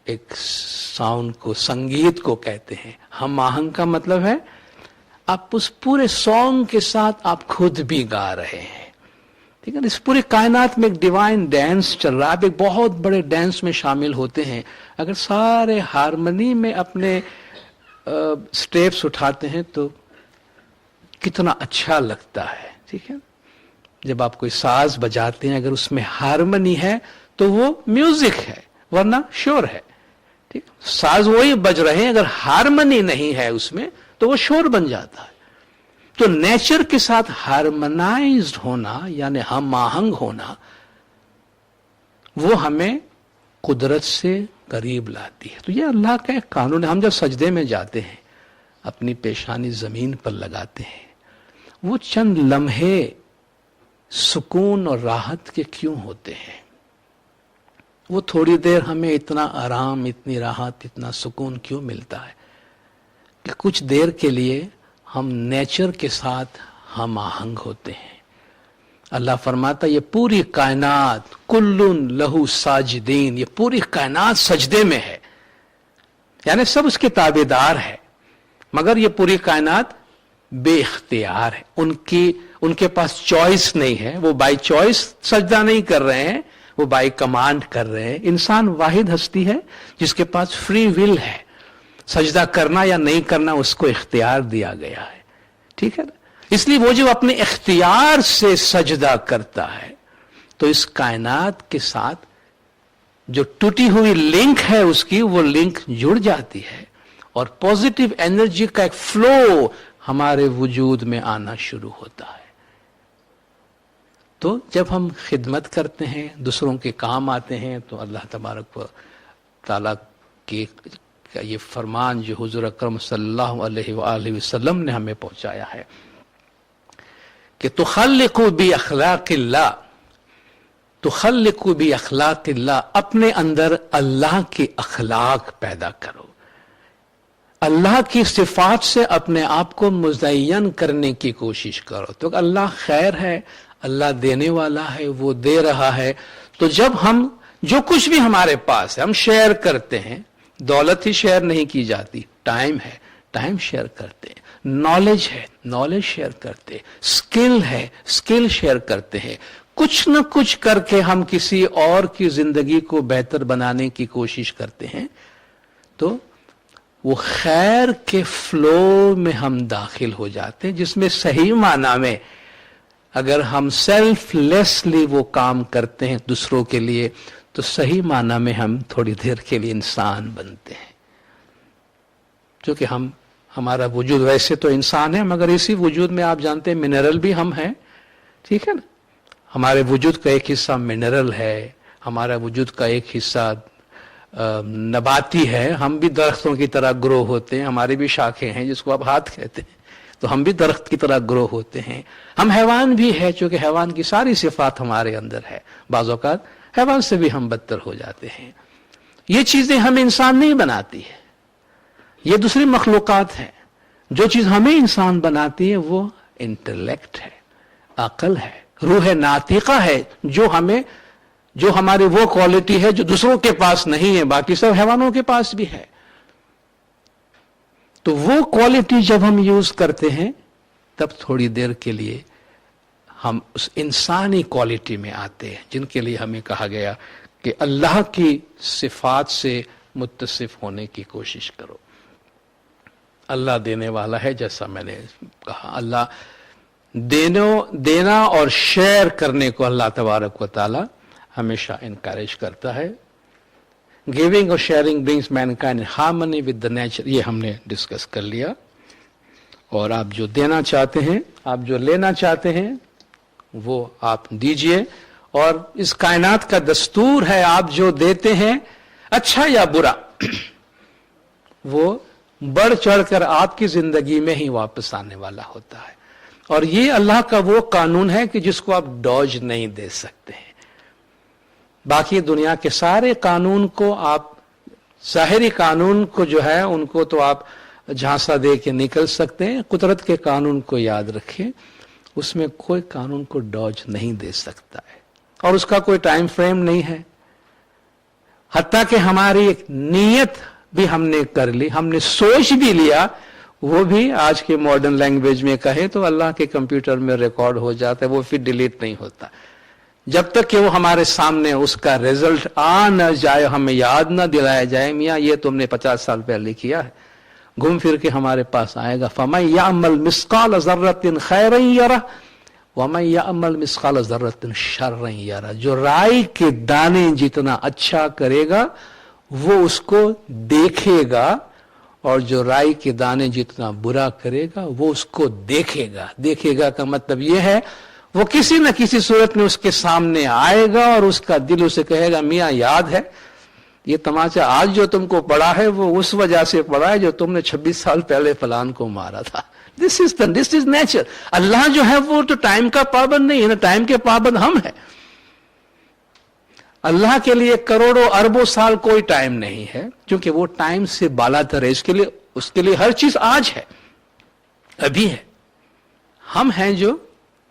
ایک ساؤنڈ کو، سنگیت کو کہتے ہیں. ہم آہنگ کا مطلب ہے آپ اس پورے سانگ کے ساتھ آپ خود بھی گا رہے ہیں. ٹھیک ہے، اس پورے کائنات میں ایک ڈیوائن ڈانس چل رہا ہے. آپ ایک بہت بڑے ڈانس میں شامل ہوتے ہیں. اگر سارے ہارمنی میں اپنے سٹیپس اٹھاتے ہیں تو کتنا اچھا لگتا ہے. ٹھیک ہے، جب آپ کوئی ساز بجاتے ہیں، اگر اس میں ہارمنی ہے تو وہ میوزک ہے، ورنہ شور ہے. ٹھیک، ساز وہی بج رہے ہیں، اگر ہارمنی نہیں ہے اس میں تو وہ شور بن جاتا ہے. تو نیچر کے ساتھ ہارمنائزڈ ہونا، یعنی ہم آہنگ ہونا، وہ ہمیں قدرت سے قریب لاتی ہے. تو یہ اللہ کا ایک قانون ہے. ہم جب سجدے میں جاتے ہیں، اپنی پیشانی زمین پر لگاتے ہیں، وہ چند لمحے سکون اور راحت کے کیوں ہوتے ہیں؟ وہ تھوڑی دیر ہمیں اتنا آرام، اتنی راحت، اتنا سکون کیوں ملتا ہے؟ کہ کچھ دیر کے لیے ہم نیچر کے ساتھ ہم آہنگ ہوتے ہیں. اللہ فرماتا یہ پوری کائنات کلن لہو ساجدین، یہ پوری کائنات سجدے میں ہے، یعنی سب اس کے تابع دار ہے، مگر یہ پوری کائنات بے اختیار ہے. ان کے پاس چوائس نہیں ہے، وہ بائی چوائس سجدہ نہیں کر رہے ہیں، وہ بائی کمانڈ کر رہے ہیں. انسان واحد ہستی ہے جس کے پاس فری ول ہے، سجدہ کرنا یا نہیں کرنا اس کو اختیار دیا گیا ہے. ٹھیک ہے نا، اس لیے وہ جو اپنے اختیار سے سجدہ کرتا ہے تو اس کائنات کے ساتھ جو ٹوٹی ہوئی لنک ہے اس کی، وہ لنک جڑ جاتی ہے، اور پوزیٹیو انرجی کا ایک فلو ہمارے وجود میں آنا شروع ہوتا ہے. تو جب ہم خدمت کرتے ہیں، دوسروں کے کام آتے ہیں، تو اللہ تبارک و تعالیٰ کے یہ فرمان جو حضور اکرم صلی اللہ علیہ وآلہ وسلم نے ہمیں پہنچایا ہے کہ تخلقوا باخلاق اللہ، تخلقوا باخلاق اللہ، اپنے اندر اللہ کے اخلاق پیدا کرو، اللہ کی صفات سے اپنے آپ کو مزین کرنے کی کوشش کرو. تو اللہ خیر ہے، اللہ دینے والا ہے، وہ دے رہا ہے. تو جب ہم جو کچھ بھی ہمارے پاس ہے ہم شیئر کرتے ہیں. دولت ہی شیئر نہیں کی جاتی، ٹائم ہے، ٹائم شیئر کرتے ہیں. نالج ہے، نالج شیئر کرتے ہیں. اسکل ہے، اسکل شیئر کرتے ہیں. کچھ نہ کچھ کر کے ہم کسی اور کی زندگی کو بہتر بنانے کی کوشش کرتے ہیں. تو وہ خیر کے فلو میں ہم داخل ہو جاتے ہیں، جس میں صحیح معنی میں اگر ہم سیلف لیسلی وہ کام کرتے ہیں دوسروں کے لیے، تو صحیح معنی میں ہم تھوڑی دیر کے لیے انسان بنتے ہیں. کیونکہ ہمارا وجود ویسے تو انسان ہے، مگر اسی وجود میں آپ جانتے ہیں منرل بھی ہم ہیں. ٹھیک ہے نا، ہمارے وجود کا ایک حصہ منرل ہے، ہمارا وجود کا ایک حصہ نباتی ہے. ہم بھی درختوں کی طرح گرو ہوتے ہیں، ہماری بھی شاخیں ہیں جس کو آپ ہاتھ کہتے ہیں، تو ہم بھی درخت کی طرح گرو ہوتے ہیں. ہم حیوان بھی ہے، چونکہ حیوان کی ساری صفات ہمارے اندر ہے. بعض اوقات حیوان سے بھی ہم بدتر ہو جاتے ہیں. یہ چیزیں ہمیں انسان نہیں بناتی ہے، یہ دوسری مخلوقات ہیں. جو چیز ہمیں انسان بناتی ہے وہ انٹلیکٹ ہے، عقل ہے، روح ناطقہ ہے، جو ہماری وہ کوالٹی ہے جو دوسروں کے پاس نہیں ہے، باقی سب حیوانوں کے پاس بھی ہے. तो वो क्वालिटी जब हम यूज करते हैं तब थोड़ी देर के लिए हम उस इंसानी क्वालिटी में आते हैं, जिनके लिए हमें कहा गया कि अल्लाह की सिफात से मुत्तसिफ होने की कोशिश करो। अल्लाह देने वाला है, जैसा मैंने कहा, अल्लाह देना और शेयर करने को अल्लाह तबारक व ताला हमेशा इनकरेज करता है। गिविंग और sharing brings Mankind in harmony with the nature, ये हमने डिस्कस कर लिया। और आप जो देना चाहते हैं, आप जो लेना चाहते हैं, वो आप दीजिए। और इस कायनात का दस्तूर है, आप जो देते हैं अच्छा या बुरा, वो बढ़ चढ़कर आपकी जिंदगी में ही वापस आने वाला होता है। और ये अल्लाह का वो कानून है कि जिसको आप डॉज नहीं दे सकते हैं। बाकी दुनिया के सारे कानून को आप, ज़ाहिरी कानून को जो है उनको तो आप झांसा दे के निकल सकते हैं, कुदरत के कानून को याद रखें, उसमें कोई कानून को डॉज नहीं दे सकता है और उसका कोई टाइम फ्रेम नहीं है। हत्ता कि हमारी एक नीयत भी हमने कर ली, हमने सोच भी लिया, वो भी आज के मॉडर्न लैंग्वेज में कहे तो अल्लाह के कंप्यूटर में रिकॉर्ड हो जाता है, वो फिर डिलीट नहीं होता। जब तक कि वो हमारे सामने उसका रिजल्ट आ न जाए, हमें याद न दिलाया जाए, मियाँ ये तुमने 50 साल पहले किया है, घूम फिर के हमारे पास आएगा। फमन यअमल मिस्काल ज़र्रतिन खैरन यरा वमन यअमल मिस्काल ज़र्रतिन शर्रन यरा। जो राई के दाने जितना अच्छा करेगा वो उसको देखेगा, और जो राई के दाने जितना बुरा करेगा वो उसको देखेगा। देखेगा का मतलब ये है वो किसी न किसी सूरत में उसके सामने आएगा और उसका दिल उसे कहेगा, मियाँ याद है ये तमाचा आज जो तुमको पड़ा है वो उस वजह से पड़ा है जो तुमने 26 साल पहले फलान को मारा था। This is nature. अल्लाह जो है वो तो टाइम का पाबंद नहीं है ना, टाइम के पाबंद हम हैं। अल्लाह के लिए करोड़ों अरबों साल कोई टाइम नहीं है, क्योंकि वो टाइम से बालातर है। उसके लिए हर चीज आज है, अभी है। हम हैं जो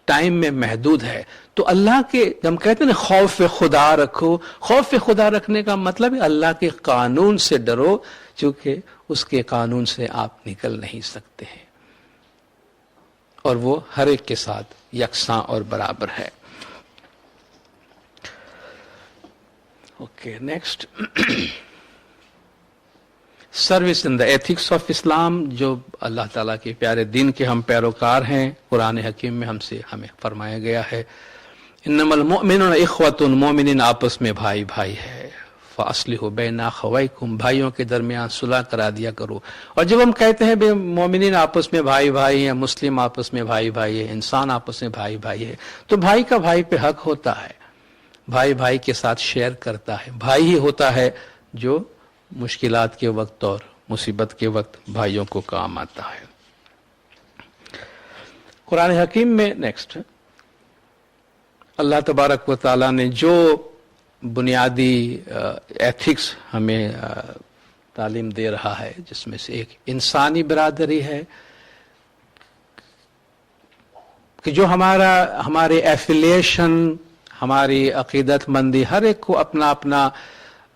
टाइम में महदूद है। तो अल्लाह के, हम कहते हैं ना खौफ खुदा रखो, खौफ खुदा रखने का मतलब है अल्लाह के कानून से डरो, क्योंकि उसके कानून से आप निकल नहीं सकते हैं और वो हर एक के साथ यकसां और बराबर है। Okay, next, service in the ethics of Islam. जो अल्लाह ताला के प्यारे दीन के हम पैरोकार हैं, कुरान हकीम में हमें फरमाया गया है, इन्नमल मुमिनून इख्वतुन, मोमिनीन आपस में भाई भाई है, फास्लिहु बैना अखवैकुम, भाइयों के दरमियान सुलह करा दिया करो। और जब हम कहते हैं बे मोमिनीन आपस में भाई भाई है, मुस्लिम आपस में भाई भाई है, इंसान आपस में भाई भाई है, तो भाई का भाई पे हक होता है, भाई भाई के साथ शेयर करता है। भाई ही होता है जो मुश्किलात के वक्त और मुसीबत के वक्त भाइयों को काम आता है। कुरान हकीम में नेक्स्ट, अल्लाह तबारक व ताला ने जो बुनियादी एथिक्स हमें तालीम दे रहा है, जिसमें से एक इंसानी बिरादरी है कि जो हमारे एफिलिएशन, हमारी अकीदतमंदी, हर एक को अपना अपना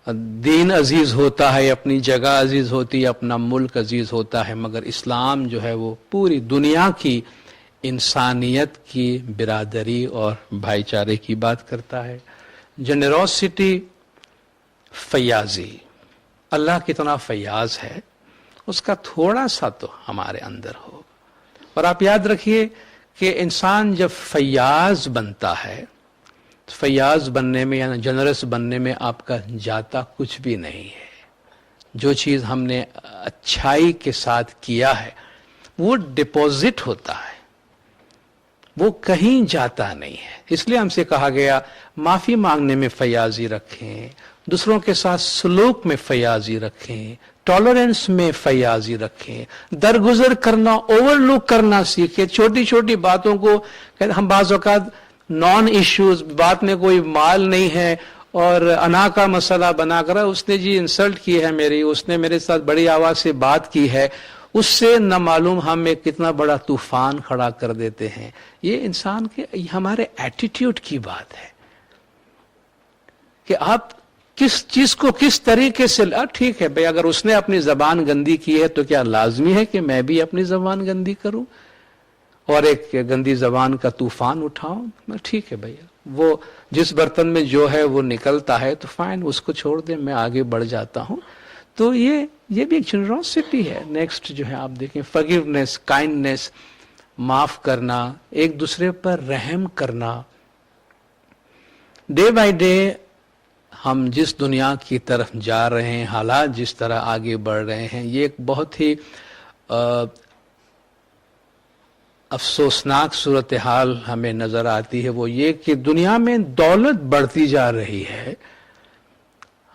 दीन अजीज होता है, अपनी जगह अजीज होती है, अपना मुल्क अजीज होता है, मगर इस्लाम जो है वो पूरी दुनिया की इंसानियत की बिरादरी और भाईचारे की बात करता है। जेनरोसिटी, फयाजी, अल्लाह कितना फयाज है उसका थोड़ा सा तो हमारे अंदर हो। और आप याद रखिए कि इंसान जब फयाज बनता है, फयाज बनने में या जनरस बनने में आपका जाता कुछ भी नहीं है। जो चीज हमने अच्छाई के साथ किया है वो डिपॉजिट होता है, वो कहीं जाता नहीं है। इसलिए हमसे कहा गया माफी मांगने में फयाजी रखें, दूसरों के साथ सलूक में फयाजी रखें, टॉलरेंस में फयाजी रखें, दरगुजर करना, ओवरलुक करना सीखें। छोटी छोटी बातों को हम बाज़ औक़ात नॉन इश्यूज, बात में कोई माल नहीं है और अना का मसला बनाकर उसने जी इंसल्ट की है मेरी, उसने मेरे साथ बड़ी आवाज से बात की है, उससे न मालूम हम एक कितना बड़ा तूफान खड़ा कर देते हैं। ये इंसान के, हमारे एटीट्यूड की बात है कि आप کس چیز کو کس طریقے سے ٹھیک ہے بھائی، اگر اس نے اپنی زبان گندی کی ہے تو کیا لازمی ہے کہ میں بھی اپنی زبان گندی کروں اور ایک گندی زبان کا طوفان اٹھاؤں؟ ٹھیک ہے بھیا، وہ جس برتن میں جو ہے وہ نکلتا ہے تو فائن، اس کو چھوڑ دیں، میں آگے بڑھ جاتا ہوں. تو یہ بھی ایک جنراسٹی ہے. نیکسٹ جو ہے آپ دیکھیں، فرگیونیس، کائنڈنیس، معاف کرنا، ایک دوسرے پر رحم کرنا. ڈے بائی ڈے ہم جس دنیا کی طرف جا رہے ہیں، حالات جس طرح آگے بڑھ رہے ہیں، یہ ایک بہت ہی افسوسناک صورتحال ہمیں نظر آتی ہے. وہ یہ کہ دنیا میں دولت بڑھتی جا رہی ہے.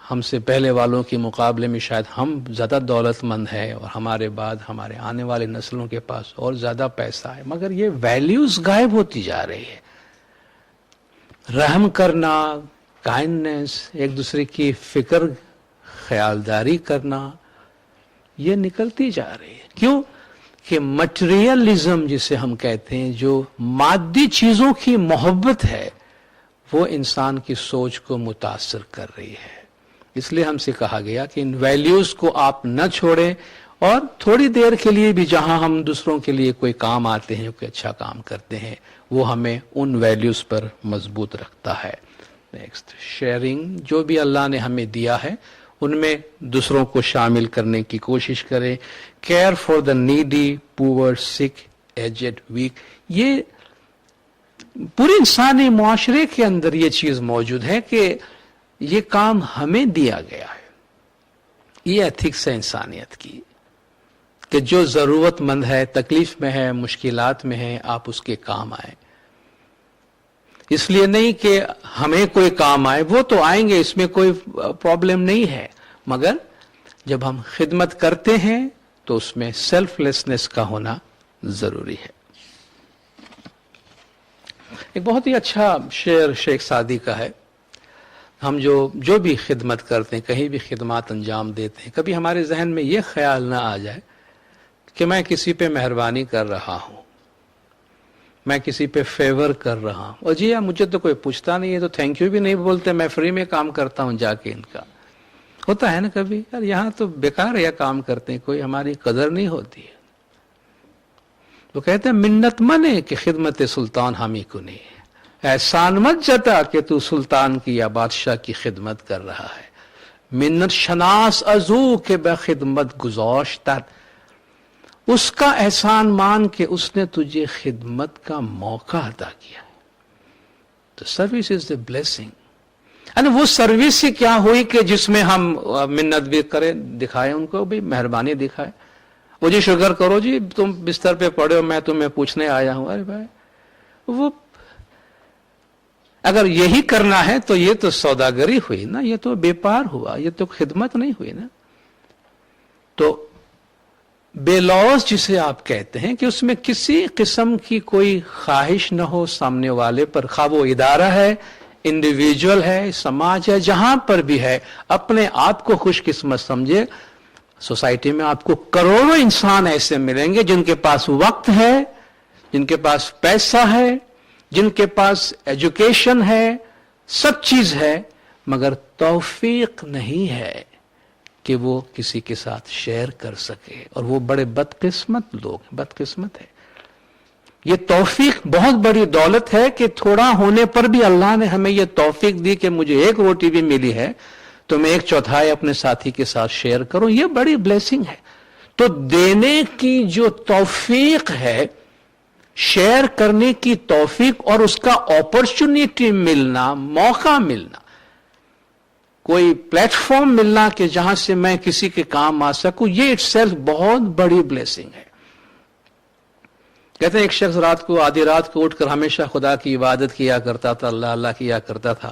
ہم سے پہلے والوں کے مقابلے میں شاید ہم زیادہ دولت مند ہیں، اور ہمارے بعد ہمارے آنے والے نسلوں کے پاس اور زیادہ پیسہ ہے، مگر یہ ویلیوز غائب ہوتی جا رہی ہے. رحم کرنا، کائنڈنس، ایک دوسرے کی فکر خیالداری کرنا، یہ نکلتی جا رہی ہے. کیوں کہ مٹیریلزم جسے ہم کہتے ہیں، جو مادی چیزوں کی محبت ہے، وہ انسان کی سوچ کو متاثر کر رہی ہے. اس لیے ہم سے کہا گیا کہ ان ویلیوز کو آپ نہ چھوڑیں، اور تھوڑی دیر کے لیے بھی جہاں ہم دوسروں کے لیے کوئی کام آتے ہیں، کوئی اچھا کام کرتے ہیں، وہ ہمیں ان ویلیوز پر مضبوط رکھتا ہے. نیکسٹ، شیئرنگ، جو بھی اللہ نے ہمیں دیا ہے ان میں دوسروں کو شامل کرنے کی کوشش کریں. کیئر فار دا نیڈی، پور، سک، ایجڈ، ویک. یہ پورے انسانی معاشرے کے اندر یہ چیز موجود ہے کہ یہ کام ہمیں دیا گیا ہے. یہ ایتھکس ہے انسانیت کی کہ جو ضرورت مند ہے، تکلیف میں ہے، مشکلات میں ہے، آپ اس کے کام آئیں. اس لیے نہیں کہ ہمیں کوئی کام آئے، وہ تو آئیں گے، اس میں کوئی پرابلم نہیں ہے، مگر جب ہم خدمت کرتے ہیں تو اس میں سیلف لیسنس کا ہونا ضروری ہے. ایک بہت ہی اچھا شعر شیخ سعدی کا ہے. ہم جو بھی خدمت کرتے ہیں، کہیں بھی خدمات انجام دیتے ہیں، کبھی ہمارے ذہن میں یہ خیال نہ آ جائے کہ میں کسی پہ مہربانی کر رہا ہوں، میں کسی پہ فیور کر رہا ہوں، اور جی یار مجھے تو کوئی پوچھتا نہیں ہے تو تھینک یو بھی نہیں بولتے، میں فری میں کام کرتا ہوں جا کے. ان کا ہوتا ہے نا کبھی، یار یہاں تو بیکار ہے کام کرتے ہیں، کوئی ہماری قدر نہیں ہوتی ہے. وہ کہتے ہیں منت منے کہ خدمت سلطان ہمیں کو نہیں ہے، احسان مت جتا کہ تو سلطان کی یا بادشاہ کی خدمت کر رہا ہے. منت شناس ازو کہ بے خدمت گزاشتت، اس کا احسان مان کے اس نے تجھے خدمت کا موقع عطا کیا. تو سروس از دا بلیسنگ. وہ سروس ہی کیا ہوئی کہ جس میں ہم منت بھی کریں، دکھائیں ان کو بھی مہربانی دکھائیں. وہ جی شکر کرو جی، تم بستر پہ پڑے ہو، میں تمہیں پوچھنے آیا ہوں. ارے بھائی، وہ اگر یہی کرنا ہے تو یہ تو سوداگری ہوئی نا، یہ تو بیپار ہوا، یہ تو خدمت نہیں ہوئی نا. تو بے لوز جسے آپ کہتے ہیں کہ اس میں کسی قسم کی کوئی خواہش نہ ہو سامنے والے پر، خواہ وہ ادارہ ہے، انڈیویجول ہے، سماج ہے، جہاں پر بھی ہے، اپنے آپ کو خوش قسمت سمجھے. سوسائٹی میں آپ کو کروڑوں انسان ایسے ملیں گے جن کے پاس وقت ہے، جن کے پاس پیسہ ہے، جن کے پاس ایجوکیشن ہے، سب چیز ہے، مگر توفیق نہیں ہے کہ وہ کسی کے ساتھ شیئر کر سکے. اور وہ بڑے بدقسمت لوگ ہیں، بدقسمت ہے. یہ توفیق بہت بڑی دولت ہے کہ تھوڑا ہونے پر بھی اللہ نے ہمیں یہ توفیق دی کہ مجھے ایک روٹی بھی ملی ہے تو میں 1/4 اپنے ساتھی کے ساتھ شیئر کروں. یہ بڑی بلیسنگ ہے. تو دینے کی جو توفیق ہے، شیئر کرنے کی توفیق، اور اس کا اپرچونٹی ملنا، موقع ملنا، کوئی پلیٹ فارم ملنا کہ جہاں سے میں کسی کے کام آ سکوں، یہ اٹ سیلف بہت بڑی بلیسنگ ہے. کہتے ہیں ایک شخص رات کو، آدھی رات کو اٹھ کر ہمیشہ خدا کی عبادت کیا کرتا تھا، اللہ اللہ کیا کرتا تھا.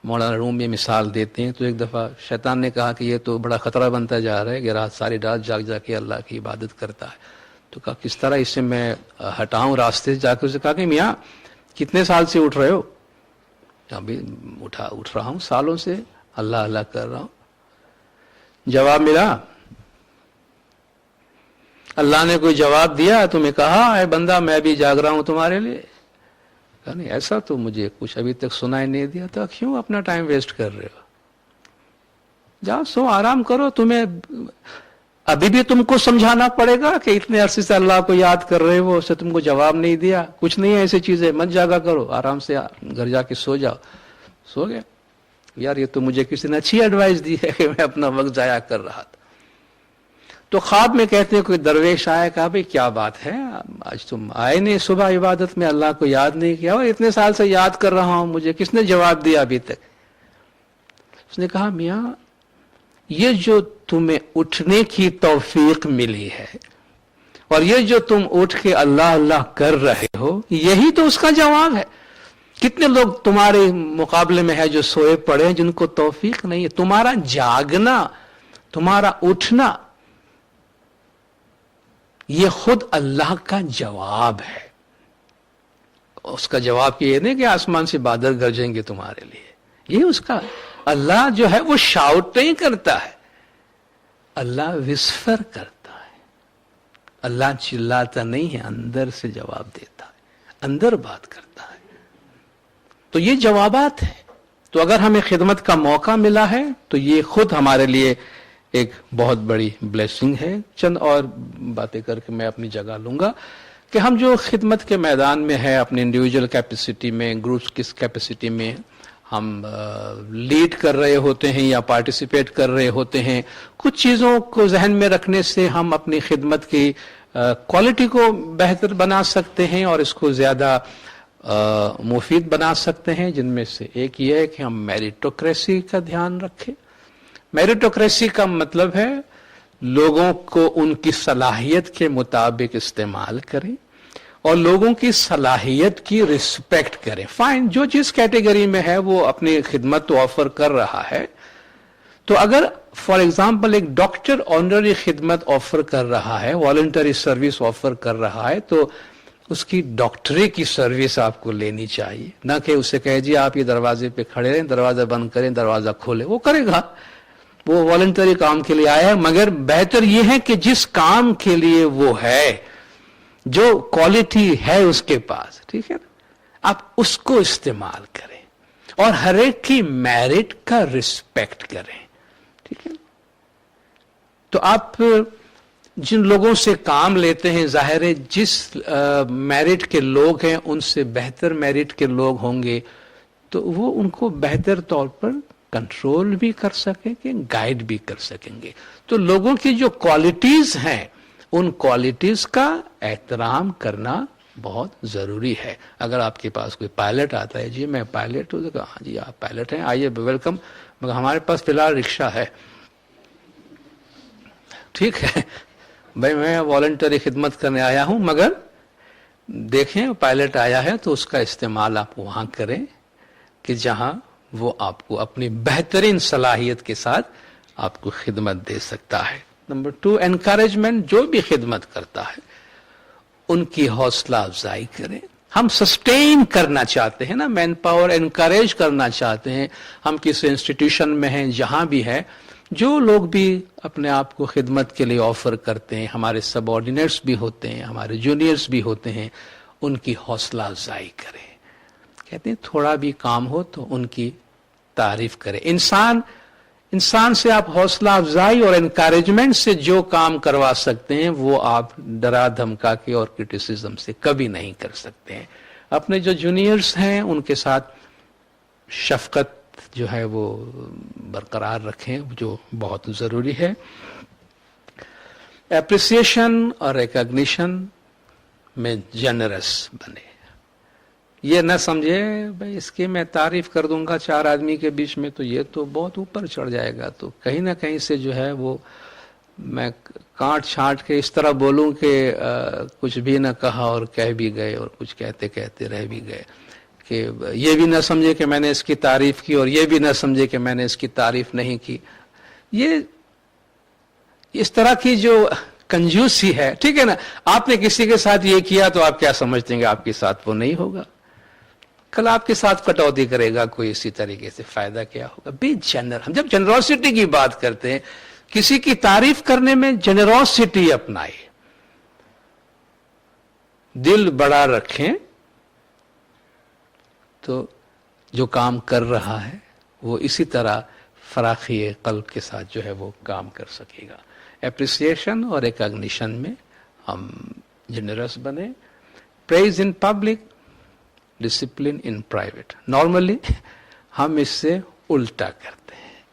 مولانا روم یہ مثال دیتے ہیں. تو ایک دفعہ شیطان نے کہا کہ یہ تو بڑا خطرہ بنتا جا رہا ہے کہ ساری رات جاگ جا کے اللہ کی عبادت کرتا ہے. تو کہا کس طرح اسے میں ہٹاؤں راستے سے. جا کے اسے کہا کہ میاں کتنے سال سے اٹھ رہے ہو؟ ابھی اٹھ رہا ہوں سالوں سے، اللہ اللہ کر رہا ہوں. جواب ملا؟ اللہ نے کوئی جواب دیا تمہیں؟ کہا اے بندہ میں بھی جاگ رہا ہوں تمہارے لیے. کہا نہیں ایسا تو مجھے کچھ ابھی تک سنائی نہیں دیا. تھا کیوں اپنا ٹائم ویسٹ کر رہے ہو؟ जाओ सो आराम करो, तुम्हें अभी भी तुमको समझाना पड़ेगा कि इतने अरसे से अल्लाह को याद कर रहे हो, उससे तुमको जवाब नहीं दिया, कुछ नहीं है ऐसी चीजें, मत जागा करो, आराम से घर जाके सो जाओ। सो गया। यार ये तो मुझे किसी ने अच्छी एडवाइस दी है कि मैं अपना वक्त जाया कर रहा था। तो ख्वाब में कहते हैं कोई दरवेश आया, कहा भाई क्या बात है, आज तुम आए नहीं सुबह इबादत में, अल्लाह को याद नहीं किया, और इतने साल से याद कर रहा हूं, मुझे किसने जवाब दिया अभी तक? उसने कहा मियां, ये जो तुम्हें उठने की तौफीक मिली है और ये जो तुम उठ के अल्लाह अल्लाह कर रहे हो, यही तो उसका जवाब है। कितने लोग तुम्हारे मुकाबले में है जो सोए पड़े हैं, जिनको तौफीक नहीं है। तुम्हारा जागना, तुम्हारा उठना, ये खुद अल्लाह का जवाब है। उसका जवाब ये नहीं कि आसमान से बादल गरजेंगे तुम्हारे लिए, ये उसका, अल्लाह जो है वो शाउट नहीं करता है, अल्लाह विस्फर करता है। अल्लाह चिल्लाता नहीं है, अंदर से जवाब देता है, अंदर बात करता है। तो ये जवाबात है। तो अगर हमें खिदमत का मौका मिला है तो ये खुद हमारे लिए एक बहुत बड़ी ब्लेसिंग है। चंद और बातें करके मैं अपनी जगह लूंगा कि हम जो खिदमत के मैदान में है, अपने इंडिविजुअल कैपेसिटी में, ग्रुप्स की कैपेसिटी में हम लीड कर रहे होते हैं या पार्टिसिपेट कर रहे होते हैं, कुछ चीज़ों को जहन में रखने से हम अपनी खिदमत की क्वालिटी को बेहतर बना सकते हैं और इसको ज़्यादा मुफीद बना सकते हैं। जिनमें से एक ये है कि हम मेरिटोक्रेसी का ध्यान रखें। मेरिटोक्रेसी का मतलब है लोगों को उनकी सलाहियत के मुताबिक इस्तेमाल करें और लोगों की सलाहियत की रिस्पेक्ट करें। फाइन, जो जिस कैटेगरी में है वो अपनी खिदमत तो ऑफर कर रहा है। तो अगर फॉर एग्जाम्पल एक डॉक्टर ऑनररी खिदमत ऑफर कर रहा है, वॉलंटरी सर्विस ऑफर कर रहा है, तो उसकी डॉक्टरी की सर्विस आपको लेनी चाहिए, ना कि उसे कहे जी आप ये दरवाजे पे खड़े रहें, दरवाजा बंद करें, दरवाजा खोले। वो करेगा, वो वॉलंटरी काम के लिए आया है। मगर बेहतर ये है कि जिस काम के लिए वो है, जो क्वालिटी है उसके पास, ठीक है ना, आप उसको इस्तेमाल करें और हर एक की मेरिट का रिस्पेक्ट करें, ठीक है। तो आप जिन लोगों से काम लेते हैं, जाहिर है जिस मेरिट के लोग हैं उनसे बेहतर मेरिट के लोग होंगे, तो वो उनको बेहतर तौर पर कंट्रोल भी कर सकेंगे, गाइड भी कर सकेंगे। तो लोगों की जो क्वालिटीज हैं, उन क्वालिटीज का एहतराम करना बहुत जरूरी है। अगर आपके पास कोई पायलट आता है, जी मैं पायलट हूं, तो हाँ जी आप पायलट हैं, आइए वेलकम, मगर हमारे पास फिलहाल रिक्शा है, ठीक है भाई, मैं वॉलंटरी खिदमत करने आया हूं, मगर देखें पायलट आया है तो उसका इस्तेमाल आप वहां करें कि जहां वो आपको अपनी बेहतरीन सलाहियत के साथ आपको खिदमत दे सकता है। Number 2, encouragement. जो भी खिदमत करता है उनकी हौसला अफजाई करें। हम सस्टेन करना चाहते हैं ना, मैन पावर एनकरेज करना चाहते हैं। हम किसी इंस्टीट्यूशन में हैं, जहां भी है, जो लोग भी अपने आप को खिदमत के लिए ऑफर करते हैं, हमारे सबऑर्डिनेट्स भी होते हैं, हमारे जूनियर्स भी होते हैं, उनकी हौसला अफजाई करें। कहते हैं थोड़ा भी काम हो तो उनकी तारीफ करें। इंसान से आप हौसला अफजाई और एनकरेजमेंट से जो काम करवा सकते हैं वो आप डरा धमका के और क्रिटिसिज्म से कभी नहीं कर सकते हैं। अपने जो जूनियर्स हैं उनके साथ शफकत जो है वो बरकरार रखें, जो बहुत जरूरी है। एप्रिसिएशन और रिकॉग्निशन में जनरस बने। ये न समझे भाई इसकी मैं तारीफ कर दूंगा 4 आदमी के बीच में तो ये तो बहुत ऊपर चढ़ जाएगा, तो कहीं ना कहीं से जो है वो मैं काट छांट के इस तरह बोलूं कि कुछ भी न कहा और कह भी गए और कुछ कहते कहते रह भी गए, कि ये भी न समझे कि मैंने इसकी तारीफ की और ये भी न समझे कि मैंने इसकी तारीफ नहीं की। ये इस तरह की जो कंजूसी है, ठीक है ना, आपने किसी के साथ ये किया तो आप क्या समझते हैं आपके साथ वो नहीं होगा, कल आपके साथ कटौती करेगा कोई, इसी तरीके से फायदा क्या होगा। Be general. हम जब जनरोसिटी की बात करते हैं, किसी की तारीफ करने में जनरोसिटी अपनाए, दिल बड़ा रखें, तो जो काम कर रहा है वो इसी तरह फराखी قلب के साथ जो है वो काम कर सकेगा. एप्रिसिएशन और रिकॉग्निशन में हम जनरस बने. Praise in public, discipline in private. Normally हम इससे उल्टा करते हैं.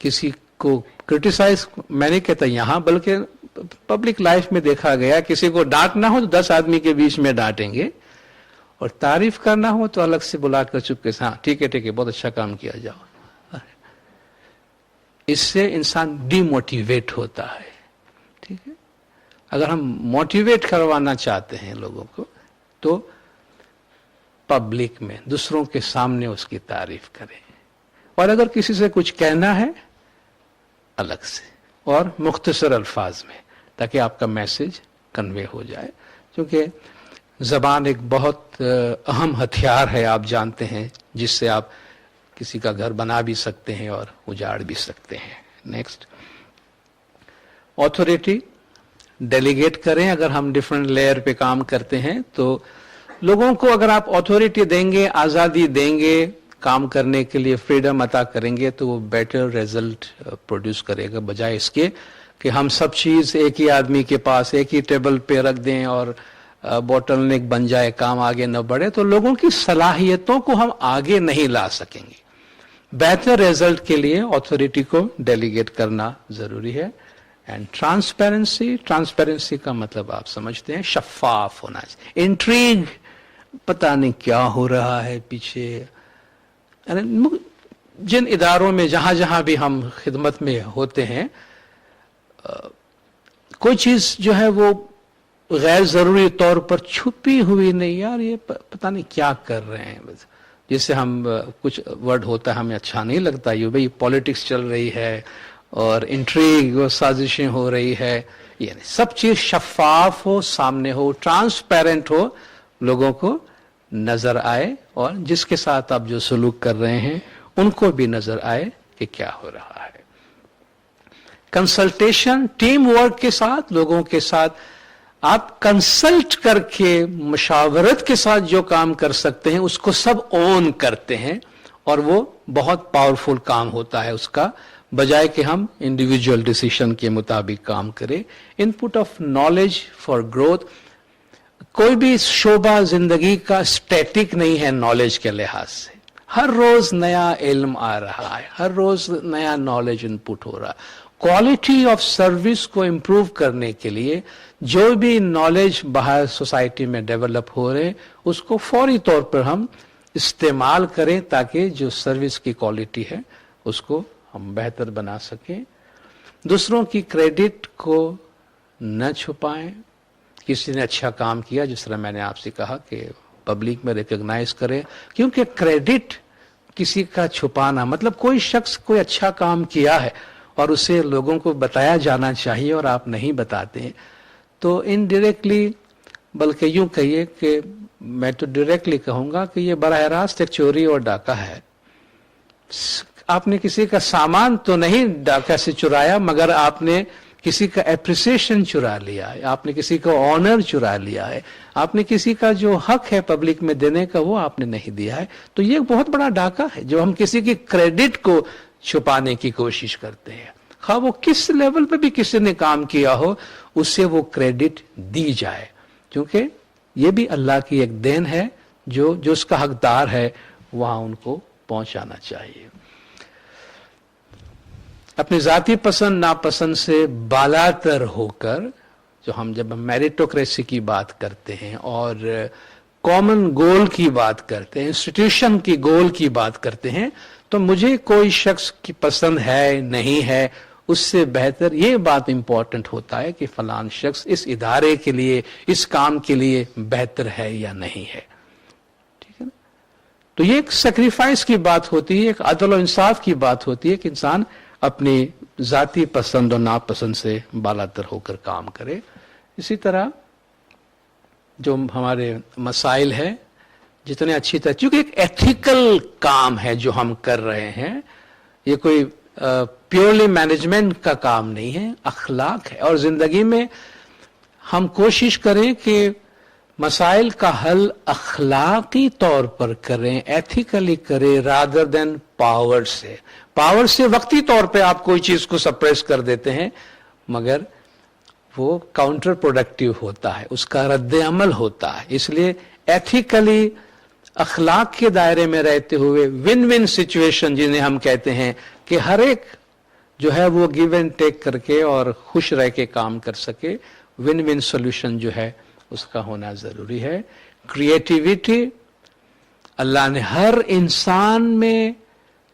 किसी को क्रिटिसाइज, मैंने कहता यहाँ, बल्कि पब्लिक लाइफ में देखा गया, किसी को डांटना हो तो 10 आदमी के बीच में डांटेंगे, और तारीफ करना हो तो अलग से बुलाकर चुपके से, हाँ ठीक है बहुत अच्छा काम किया, जाओ. इससे इंसान डिमोटिवेट होता है. ठीक है, अगर हम मोटिवेट करवाना चाहते हैं लोगों को तो पब्लिक में दूसरों के सामने उसकी तारीफ करें, और अगर किसी से कुछ कहना है अलग से और मुख्तसर अल्फाज में, ताकि आपका मैसेज कन्वे हो जाए. क्योंकि ज़बान एक बहुत अहम हथियार है, आप जानते हैं, जिससे आप किसी का घर बना भी सकते हैं और उजाड़ भी सकते हैं. नेक्स्ट, ऑथोरिटी डेलीगेट करें. अगर हम डिफरेंट लेयर पे काम करते हैं तो लोगों को अगर आप ऑथोरिटी देंगे, आज़ादी देंगे, काम करने के लिए फ्रीडम अता करेंगे, तो वो बेटर रिजल्ट प्रोड्यूस करेगा, बजाय इसके कि हम सब चीज़ एक ही आदमी के पास एक ही टेबल पे रख दें और बॉटल नेक बन जाए, काम आगे न बढ़े, तो लोगों की सलाहियतों को हम आगे नहीं ला सकेंगे. बेहतर रिजल्ट के लिए ऑथोरिटी को डेलीगेट करना जरूरी है. एंड ट्रांसपेरेंसी, ट्रांसपेरेंसी का मतलब आप समझते हैं, शफाफ होना चाहिए. इंट्रीग, पता नहीं क्या हो रहा है पीछे. जिन इदारों में जहां जहां भी हम खिदमत में होते हैं, कोई चीज जो है वो गैर जरूरी तौर पर छुपी हुई नहीं, यार ये पता नहीं क्या कर रहे हैं. बस जिससे हम कुछ वर्ड होता है हमें अच्छा नहीं लगता, ये भाई पॉलिटिक्स चल रही है और इंट्रीग और साजिशें हो रही है. ये नहीं, सब चीज शफाफ हो, सामने हो, ट्रांसपेरेंट हो, लोगों को नजर आए, और जिसके साथ आप जो सलूक कर रहे हैं उनको भी नजर आए कि क्या हो रहा है. कंसल्टेशन, टीम वर्क के साथ, लोगों के साथ आप कंसल्ट करके मशावरत के साथ जो काम कर सकते हैं उसको सब ओन करते हैं, और वो बहुत पावरफुल काम होता है उसका, बजाय कि हम इंडिविजुअल डिसीजन के मुताबिक काम करें. Input of knowledge for growth. कोई भी शोबा जिंदगी का स्टैटिक नहीं है नॉलेज के लिहाज से. हर रोज नया इल्म आ रहा है, हर रोज नया नॉलेज इनपुट हो रहा है. क्वालिटी ऑफ सर्विस को इम्प्रूव करने के लिए जो भी नॉलेज बाहर सोसाइटी में डेवलप हो रहे उसको फौरी तौर पर हम इस्तेमाल करें, ताकि जो सर्विस की क्वालिटी है उसको हम बेहतर बना सकें. दूसरों की क्रेडिट को न छुपाएं. किसी ने अच्छा काम किया, जिस तरह मैंने आपसे कहा कि पब्लिक में रिकॉग्नाइज करें, क्योंकि क्रेडिट किसी का छुपाना, मतलब कोई शख्स कोई अच्छा काम किया है और उसे लोगों को बताया जाना चाहिए और आप नहीं बताते, तो इनडायरेक्टली, बल्कि यूं कहिए कि मैं तो डायरेक्टली कहूंगा कि ये बराह रास्त एक चोरी और डाका है. आपने किसी का सामान तो नहीं डाका से चुराया, मगर आपने किसी का एप्रिसिएशन चुरा लिया है, आपने किसी का ऑनर चुरा लिया है, आपने किसी का जो हक है पब्लिक में देने का वो आपने नहीं दिया है. तो ये बहुत बड़ा डाका है जो हम किसी की क्रेडिट को छुपाने की कोशिश करते हैं. हाँ, वो किस लेवल पे भी किसी ने काम किया हो, उससे वो क्रेडिट दी जाए, क्योंकि ये भी अल्लाह की एक देन है, जो उसका हकदार है वहां उनको पहुंचाना चाहिए. अपनी जाति पसंद नापसंद से बालातर होकर, जो हम जब मेरिटोक्रेसी की बात करते हैं और कॉमन गोल की बात करते हैं, इंस्टीट्यूशन की गोल की बात करते हैं, तो मुझे कोई शख्स की पसंद है नहीं है, उससे बेहतर ये बात इंपॉर्टेंट होता है कि फलान शख्स इस इदारे के लिए, इस काम के लिए बेहतर है या नहीं है. ठीक है ना? तो ये एक सेक्रीफाइस की बात होती है, एक अदल और इंसाफ की बात होती है कि इंसान अपनी जाति पसंद और नापसंद से बालातर होकर काम करे. इसी तरह जो हमारे मसाइल है, जितने अच्छी तरह, क्योंकि एक एथिकल काम है जो हम कर रहे हैं, ये कोई प्योरली मैनेजमेंट का काम नहीं है, अखलाक है. और जिंदगी में हम कोशिश करें कि मसाइल का हल अखलाकी तौर पर करें, एथिकली करें, रादर देन पावर से. पावर से वक्ती तौर पे आप कोई चीज को सप्रेस कर देते हैं, मगर वो काउंटर प्रोडक्टिव होता है, उसका रद्द अमल होता है। इसलिए एथिकली अखलाक के दायरे में रहते हुए विन विन सिचुएशन जिन्हें हम कहते हैं कि हर एक जो है वो गिव एंड टेक करके और खुश रह के काम कर सके, विन विन सोल्यूशन जो है उसका होना जरूरी है। क्रिएटिविटी, अल्लाह ने हर इंसान में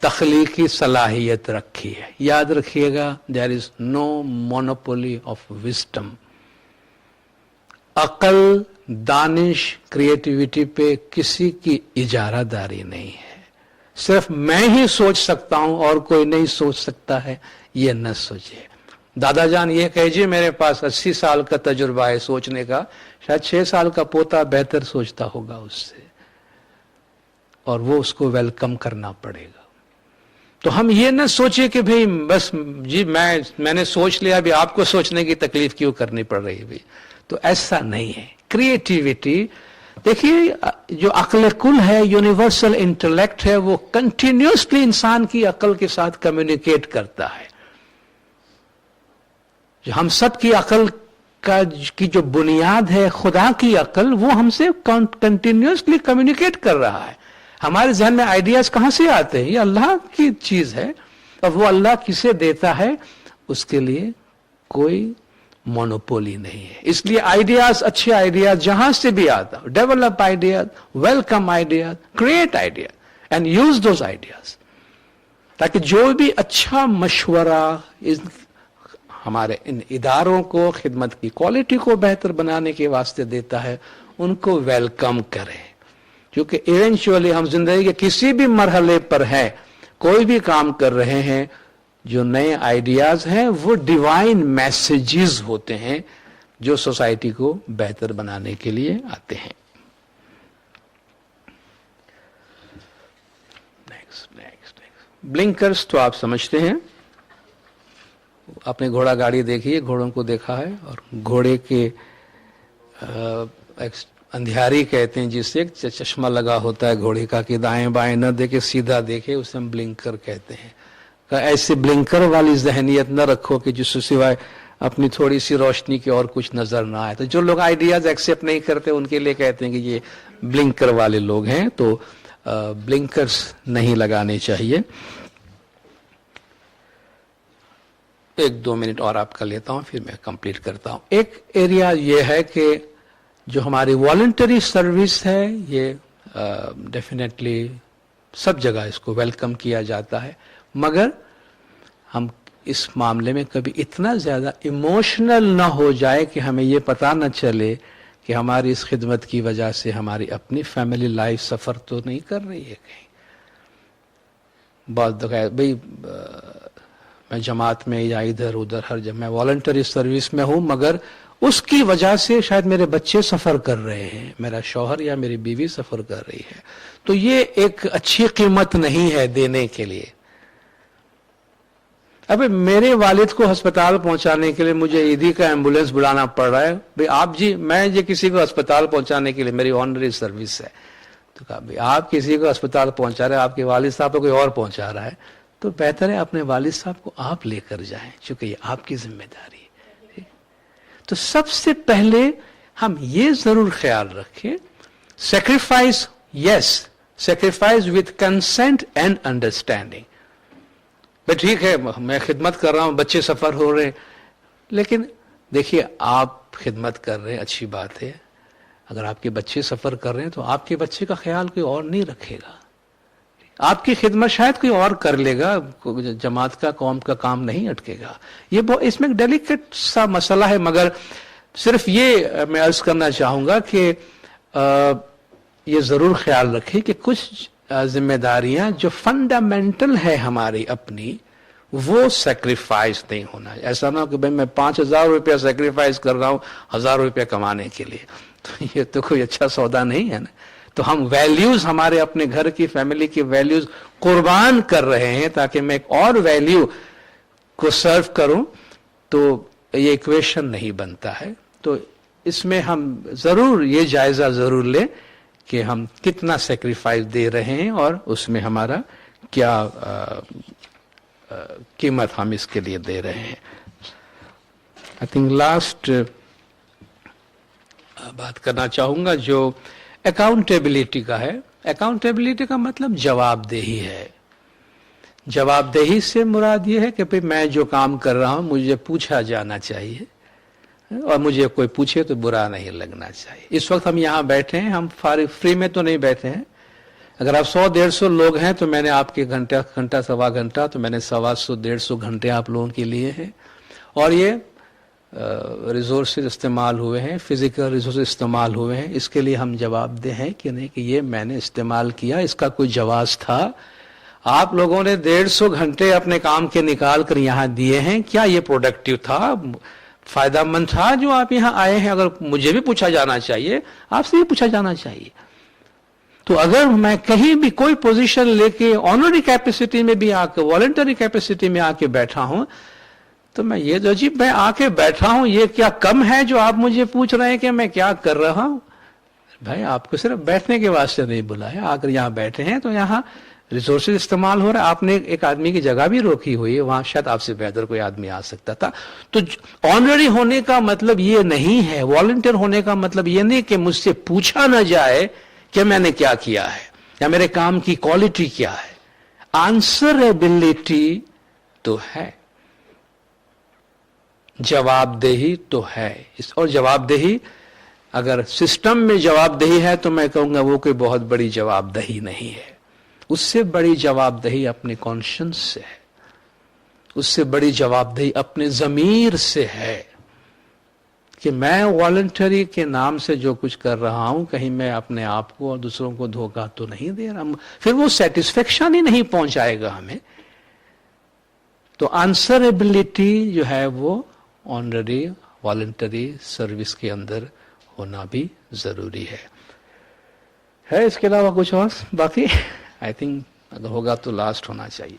तख्लीकी सलाहियत रखी है। याद रखिएगा, there is no monopoly of wisdom. अकल, दानिश, क्रिएटिविटी पे किसी की इजारादारी नहीं है। सिर्फ मैं ही सोच सकता हूं और कोई नहीं सोच सकता है, ये न सोचिए। दादा जान ये कहिए मेरे पास 80 साल का तजुर्बा है सोचने का, शायद 6 साल का पोता बेहतर सोचता होगा उससे, और वो उसको वेलकम करना पड़ेगा। तो हम ये न सोचिए कि भाई बस जी मैंने सोच लिया, अभी आपको सोचने की तकलीफ क्यों करनी पड़ रही है भाई। तो ऐसा नहीं है। क्रिएटिविटी, देखिए जो अक्ल कुल है, यूनिवर्सल इंटेलेक्ट है, वो कंटिन्यूसली इंसान की अकल के साथ कम्युनिकेट करता है। जो हम सब की अकल की जो बुनियाद है, खुदा की अकल, वो हमसे कंटिन्यूसली कम्युनिकेट कर रहा है। हमारे जहन में आइडियाज कहां से आते हैं? ये अल्लाह की चीज है, और वो अल्लाह किसे देता है उसके लिए कोई मोनोपोली नहीं है। इसलिए आइडियाज, अच्छे आइडियाज जहां से भी आता, develop ideas, welcome ideas, create ideas and use those ideas, ताकि जो भी अच्छा मशवरा हमारे इन इदारों को खिदमत की क्वालिटी को बेहतर बनाने के वास्ते देता है, उनको वेलकम करें। क्योंकि इवेंचुअली हम जिंदगी के किसी भी मरहले पर हैं, कोई भी काम कर रहे हैं, जो नए आइडियाज हैं वो डिवाइन मैसेजेस होते हैं जो सोसाइटी को बेहतर बनाने के लिए आते हैं। नेक्स्ट ब्लिंकर्स तो आप समझते हैं। आपने घोड़ा गाड़ी देखी है, घोड़ों को देखा है, और घोड़े के अंधियारी कहते हैं जिससे चश्मा लगा होता है घोड़े का कि दाएं बाएं न देखे सीधा देखे, उसे हम ब्लिंकर कहते हैं। ऐसे ब्लिंकर वाली जहनियत न रखो कि जिससे सिवाय अपनी थोड़ी सी रोशनी की और कुछ नजर ना आए। तो जो लोग आइडियाज एक्सेप्ट नहीं करते उनके लिए कहते हैं कि ये ब्लिंकर वाले लोग हैं, तो ब्लिंकर्स नहीं लगाने चाहिए। 1-2 मिनट और आपका लेता हूं, फिर मैं कंप्लीट करता हूं। एक एरिया ये है कि जो हमारी वॉलंटरी सर्विस है, ये डेफिनेटली सब जगह इसको वेलकम किया जाता है, मगर हम इस मामले में कभी इतना ज्यादा इमोशनल ना हो जाए कि हमें ये पता न चले कि हमारी इस खिदमत की वजह से हमारी अपनी फैमिली लाइफ सफर तो नहीं कर रही है कहीं। बहुत दफा भाई मैं जमात में या इधर उधर हर जगह मैं वॉलंटरी सर्विस में हूं, मगर उसकी वजह से शायद मेरे बच्चे सफर कर रहे हैं, मेरा शौहर या मेरी बीवी सफर कर रही है, तो ये एक अच्छी कीमत नहीं है देने के लिए। अबे मेरे वालिद को अस्पताल पहुंचाने के लिए मुझे ईदी का एम्बुलेंस बुलाना पड़ रहा है, भाई आप जी, मैं ये किसी को अस्पताल पहुंचाने के लिए मेरी ऑनरी सर्विस है। तो कहा भाई आप किसी को अस्पताल पहुंचा रहे हैं, आपके वालिद साहब को कोई और पहुंचा रहा है, तो बेहतर है अपने वालिद साहब को आप लेकर जाएं, क्योंकि ये आपकी जिम्मेदारी है। तो सबसे पहले हम ये जरूर ख्याल रखें, sacrifice, yes, sacrifice with consent and understanding. भाई ठीक है, मैं खिदमत कर रहा हूं, बच्चे सफर हो रहे हैं, लेकिन देखिए आप खिदमत कर रहे हैं, अच्छी बात है। अगर आपके बच्चे सफर कर रहे हैं तो आपके बच्चे का ख्याल कोई और नहीं रखेगा, आपकी खिदमत शायद कोई और कर लेगा, जमात का कौम का काम नहीं अटकेगा। ये बहुत इसमें एक डेलिकेट सा मसला है, मगर सिर्फ ये मैं अर्ज करना चाहूंगा कि ये जरूर ख्याल रखें कि कुछ जिम्मेदारियां जो फंडामेंटल है हमारी अपनी, वो सेक्रीफाइस नहीं होना। ऐसा ना हो कि भाई मैं 5,000 रुपया सेक्रीफाइस कर रहा हूं 1,000 रुपया कमाने के लिए, तो ये तो कोई अच्छा सौदा नहीं है ना। तो हम वैल्यूज, हमारे अपने घर की फैमिली की वैल्यूज कुर्बान कर रहे हैं ताकि मैं एक और वैल्यू को सर्व करूं, तो ये इक्वेशन नहीं बनता है। तो इसमें हम जरूर ये जायजा जरूर लें कि हम कितना सेक्रीफाइस दे रहे हैं और उसमें हमारा क्या कीमत हम इसके लिए दे रहे हैं। आई थिंक लास्ट बात करना चाहूंगा जो अकाउंटेबिलिटी का है। अकाउंटेबिलिटी का मतलब जवाबदेही है। जवाबदेही से मुराद ये है कि भाई मैं जो काम कर रहा हूं मुझे पूछा जाना चाहिए और मुझे कोई पूछे तो बुरा नहीं लगना चाहिए। इस वक्त हम यहाँ बैठे हैं, हम फ्री में तो नहीं बैठे हैं। अगर आप 100-150 लोग हैं तो मैंने आपके घंटा सवा घंटा तो मैंने 125-150 घंटे आप लोगों के लिए हैं। और ये रिसोर्सेज इस्तेमाल हुए हैं, फिजिकल रिसोर्सेज इस्तेमाल हुए हैं, इसके लिए हम जवाबदेह हैं कि नहीं कि ये मैंने इस्तेमाल किया, इसका कोई जवाब था। आप लोगों ने 150 घंटे अपने काम के निकाल कर यहाँ दिए हैं, क्या ये प्रोडक्टिव था, फायदा मंद था जो आप यहाँ आए हैं? अगर मुझे भी पूछा जाना चाहिए, आपसे भी पूछा जाना चाहिए। तो अगर मैं कहीं भी कोई पोजीशन लेके ऑनरी कैपेसिटी में भी आके, वॉलंटरी कैपेसिटी में आके बैठा हूं, तो मैं ये जो जी मैं आके बैठा हूं, ये क्या कम है जो आप मुझे पूछ रहे हैं कि मैं क्या कर रहा हूं? भाई आपको सिर्फ बैठने के वास्ते नहीं बुलाया, आकर यहाँ बैठे हैं तो यहाँ रिसोर्सेज इस्तेमाल हो रहा है। आपने एक आदमी की जगह भी रोकी हुई है, वहां शायद आपसे बेहतर कोई आदमी आ सकता था। तो ऑनरी होने का मतलब ये नहीं है, वॉलंटियर होने का मतलब ये नहीं कि मुझसे पूछा ना जाए कि मैंने क्या किया है या मेरे काम की क्वालिटी क्या है। आंसरेबिलिटी तो है, जवाबदेही तो है। और जवाबदेही अगर सिस्टम में जवाबदेही है तो मैं कहूंगा वो कोई बहुत बड़ी जवाबदेही नहीं है। उससे बड़ी जवाबदेही अपने कॉन्शियंस से है, उससे बड़ी जवाबदेही अपने ज़मीर से है कि मैं वॉलंटरी के नाम से जो कुछ कर रहा हूं, कहीं मैं अपने आप को और दूसरों को धोखा तो नहीं दे रहा। फिर वो सेटिस्फेक्शन ही नहीं पहुंचाएगा हमें। तो आंसरेबिलिटी जो है वो ऑनरी वॉलंटरी सर्विस के अंदर होना भी जरूरी है। इसके अलावा कुछ और बाकी? आई थिंक अगर होगा तो लास्ट होना चाहिए।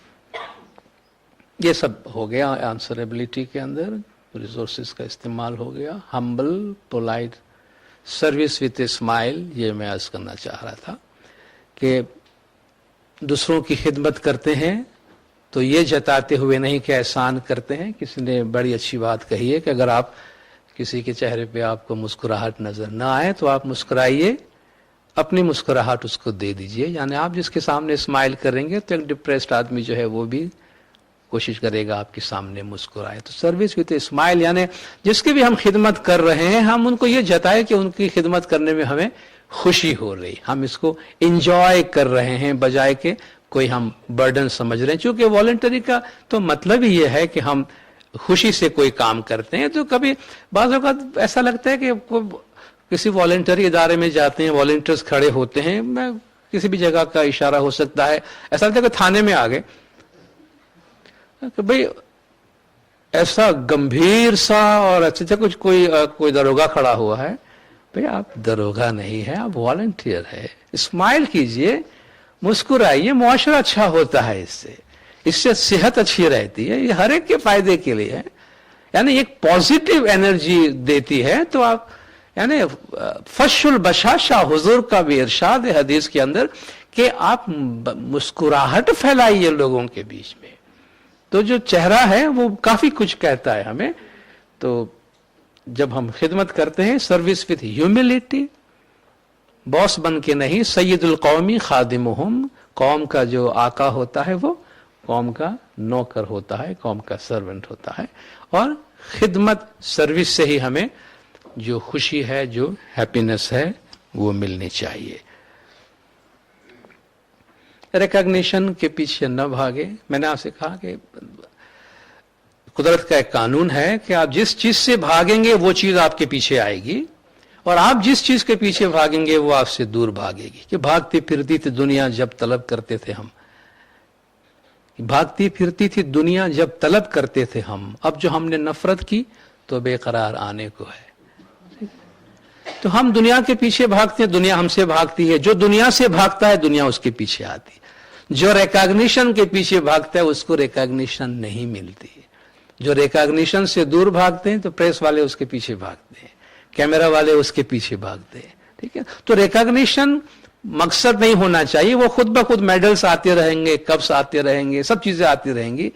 ये सब हो गया आंसरेबिलिटी के अंदर, रिसोर्सेज का इस्तेमाल हो गया। Humble polite service with a smile, ये मैं अर्ज करना चाह रहा था कि दूसरों की खिदमत करते हैं तो ये जताते हुए नहीं कि एहसान करते हैं। किसी ने बड़ी अच्छी बात कही है कि अगर आप किसी के चेहरे पे आपको मुस्कुराहट नजर ना आए तो आप मुस्कुराइए, अपनी मुस्कुराहट उसको दे दीजिए। यानी आप जिसके सामने स्माइल करेंगे तो एक डिप्रेस्ड आदमी जो है वो भी कोशिश करेगा आपके सामने मुस्कुराए। तो सर्विस विद ए स्माइल, यानी जिसकी भी हम खिदमत कर रहे हैं हम उनको ये जताए कि उनकी खिदमत करने में हमें खुशी हो रही, हम इसको एंजॉय कर रहे हैं, बजाय के कोई हम बर्डन समझ रहे हैं। क्योंकि वॉलंटरी का तो मतलब ही ये है कि हम खुशी से कोई काम करते हैं। तो कभी बाज़ औक़ात ऐसा लगता है कि किसी वॉलंटरी इदारे में जाते हैं, वॉलंटियर्स खड़े होते हैं, मैं किसी भी जगह का इशारा हो सकता है, ऐसा लगता है कि थाने में आ गए कि भाई ऐसा गंभीर सा और अच्छे से कुछ कोई दरोगा खड़ा हुआ है। भाई आप दरोगा नहीं है, आप वॉलंटियर है। स्माइल कीजिए, मुस्कुराइए, मुआशरा अच्छा होता है इससे सेहत अच्छी रहती है। ये हर एक के फायदे के लिए है, यानी एक पॉजिटिव एनर्जी देती है। तो आप यानी फशुल बशाशा, हुजूर का भी इरशाद है हदीस के अंदर कि आप मुस्कुराहट फैलाइए लोगों के बीच में। तो जो चेहरा है वो काफी कुछ कहता है हमें। तो जब हम खिदमत करते हैं, सर्विस विथ ह्यूमिलिटी, बॉस बन के नहीं, सैयदुल कौमी खादिमुहुम, कौम का जो आका होता है वो कौम का नौकर होता है, कौम का सर्वेंट होता है। और खिदमत सर्विस से ही हमें जो खुशी है, जो हैप्पीनेस है, वो मिलनी चाहिए। रिकॉग्निशन के पीछे न भागे। मैंने आपसे कहा कि कुदरत का एक कानून है कि आप जिस चीज से भागेंगे वो चीज आपके पीछे आएगी, और आप जिस चीज के पीछे भागेंगे वो आपसे दूर भागेगी। कि भागती फिरती थी दुनिया जब तलब करते थे हम, भागती फिरती थी दुनिया जब तलब करते थे हम, अब जो हमने नफरत की तो बेकरार आने को है। तो हम दुनिया के पीछे भागते हैं, दुनिया हमसे भागती है। जो दुनिया से भागता है दुनिया उसके पीछे आती है। जो रिकॉग्निशन के पीछे भागता है उसको रिकॉग्निशन नहीं मिलती है। जो रिकॉग्निशन से दूर भागते हैं तो प्रेस वाले उसके पीछे भागते हैं, कैमरा वाले उसके पीछे भागते हैं। ठीक है, तो रिकॉग्निशन मकसद नहीं होना चाहिए। वो खुद ब खुद मेडल्स आते रहेंगे, कप्स आते रहेंगे, सब चीजें आती रहेंगी,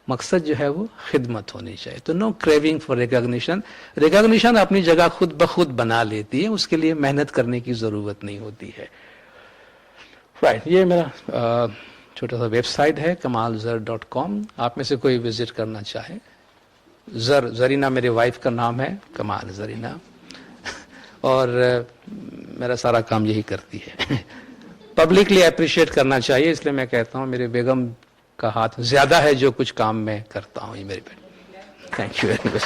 مقصد جو ہے وہ خدمت ہونی چاہیے. تو نو کریونگ فار ریکگنیشن. ریکگنیشن اپنی جگہ خود بخود بنا لیتی ہے, اس کے لیے محنت کرنے کی ضرورت نہیں ہوتی ہے. رائٹ, یہ میرا چھوٹا سا ویب سائٹ ہے kamalzar.com. آپ میں سے کوئی وزٹ کرنا چاہے. زرینہ میرے وائف کا نام ہے, کمال زرینہ, اور میرا سارا کام یہی کرتی ہے. پبلکلی اپریشیٹ کرنا چاہیے, اس لیے میں کہتا ہوں میرے بیگم کا ہاتھ زیادہ ہے جو کچھ کام میں کرتا ہوں. یہ میری بیٹی. Thank you very much.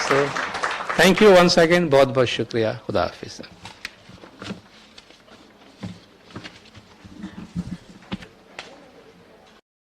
So thank you once again, بہت بہت شکریہ. خدا حافظ.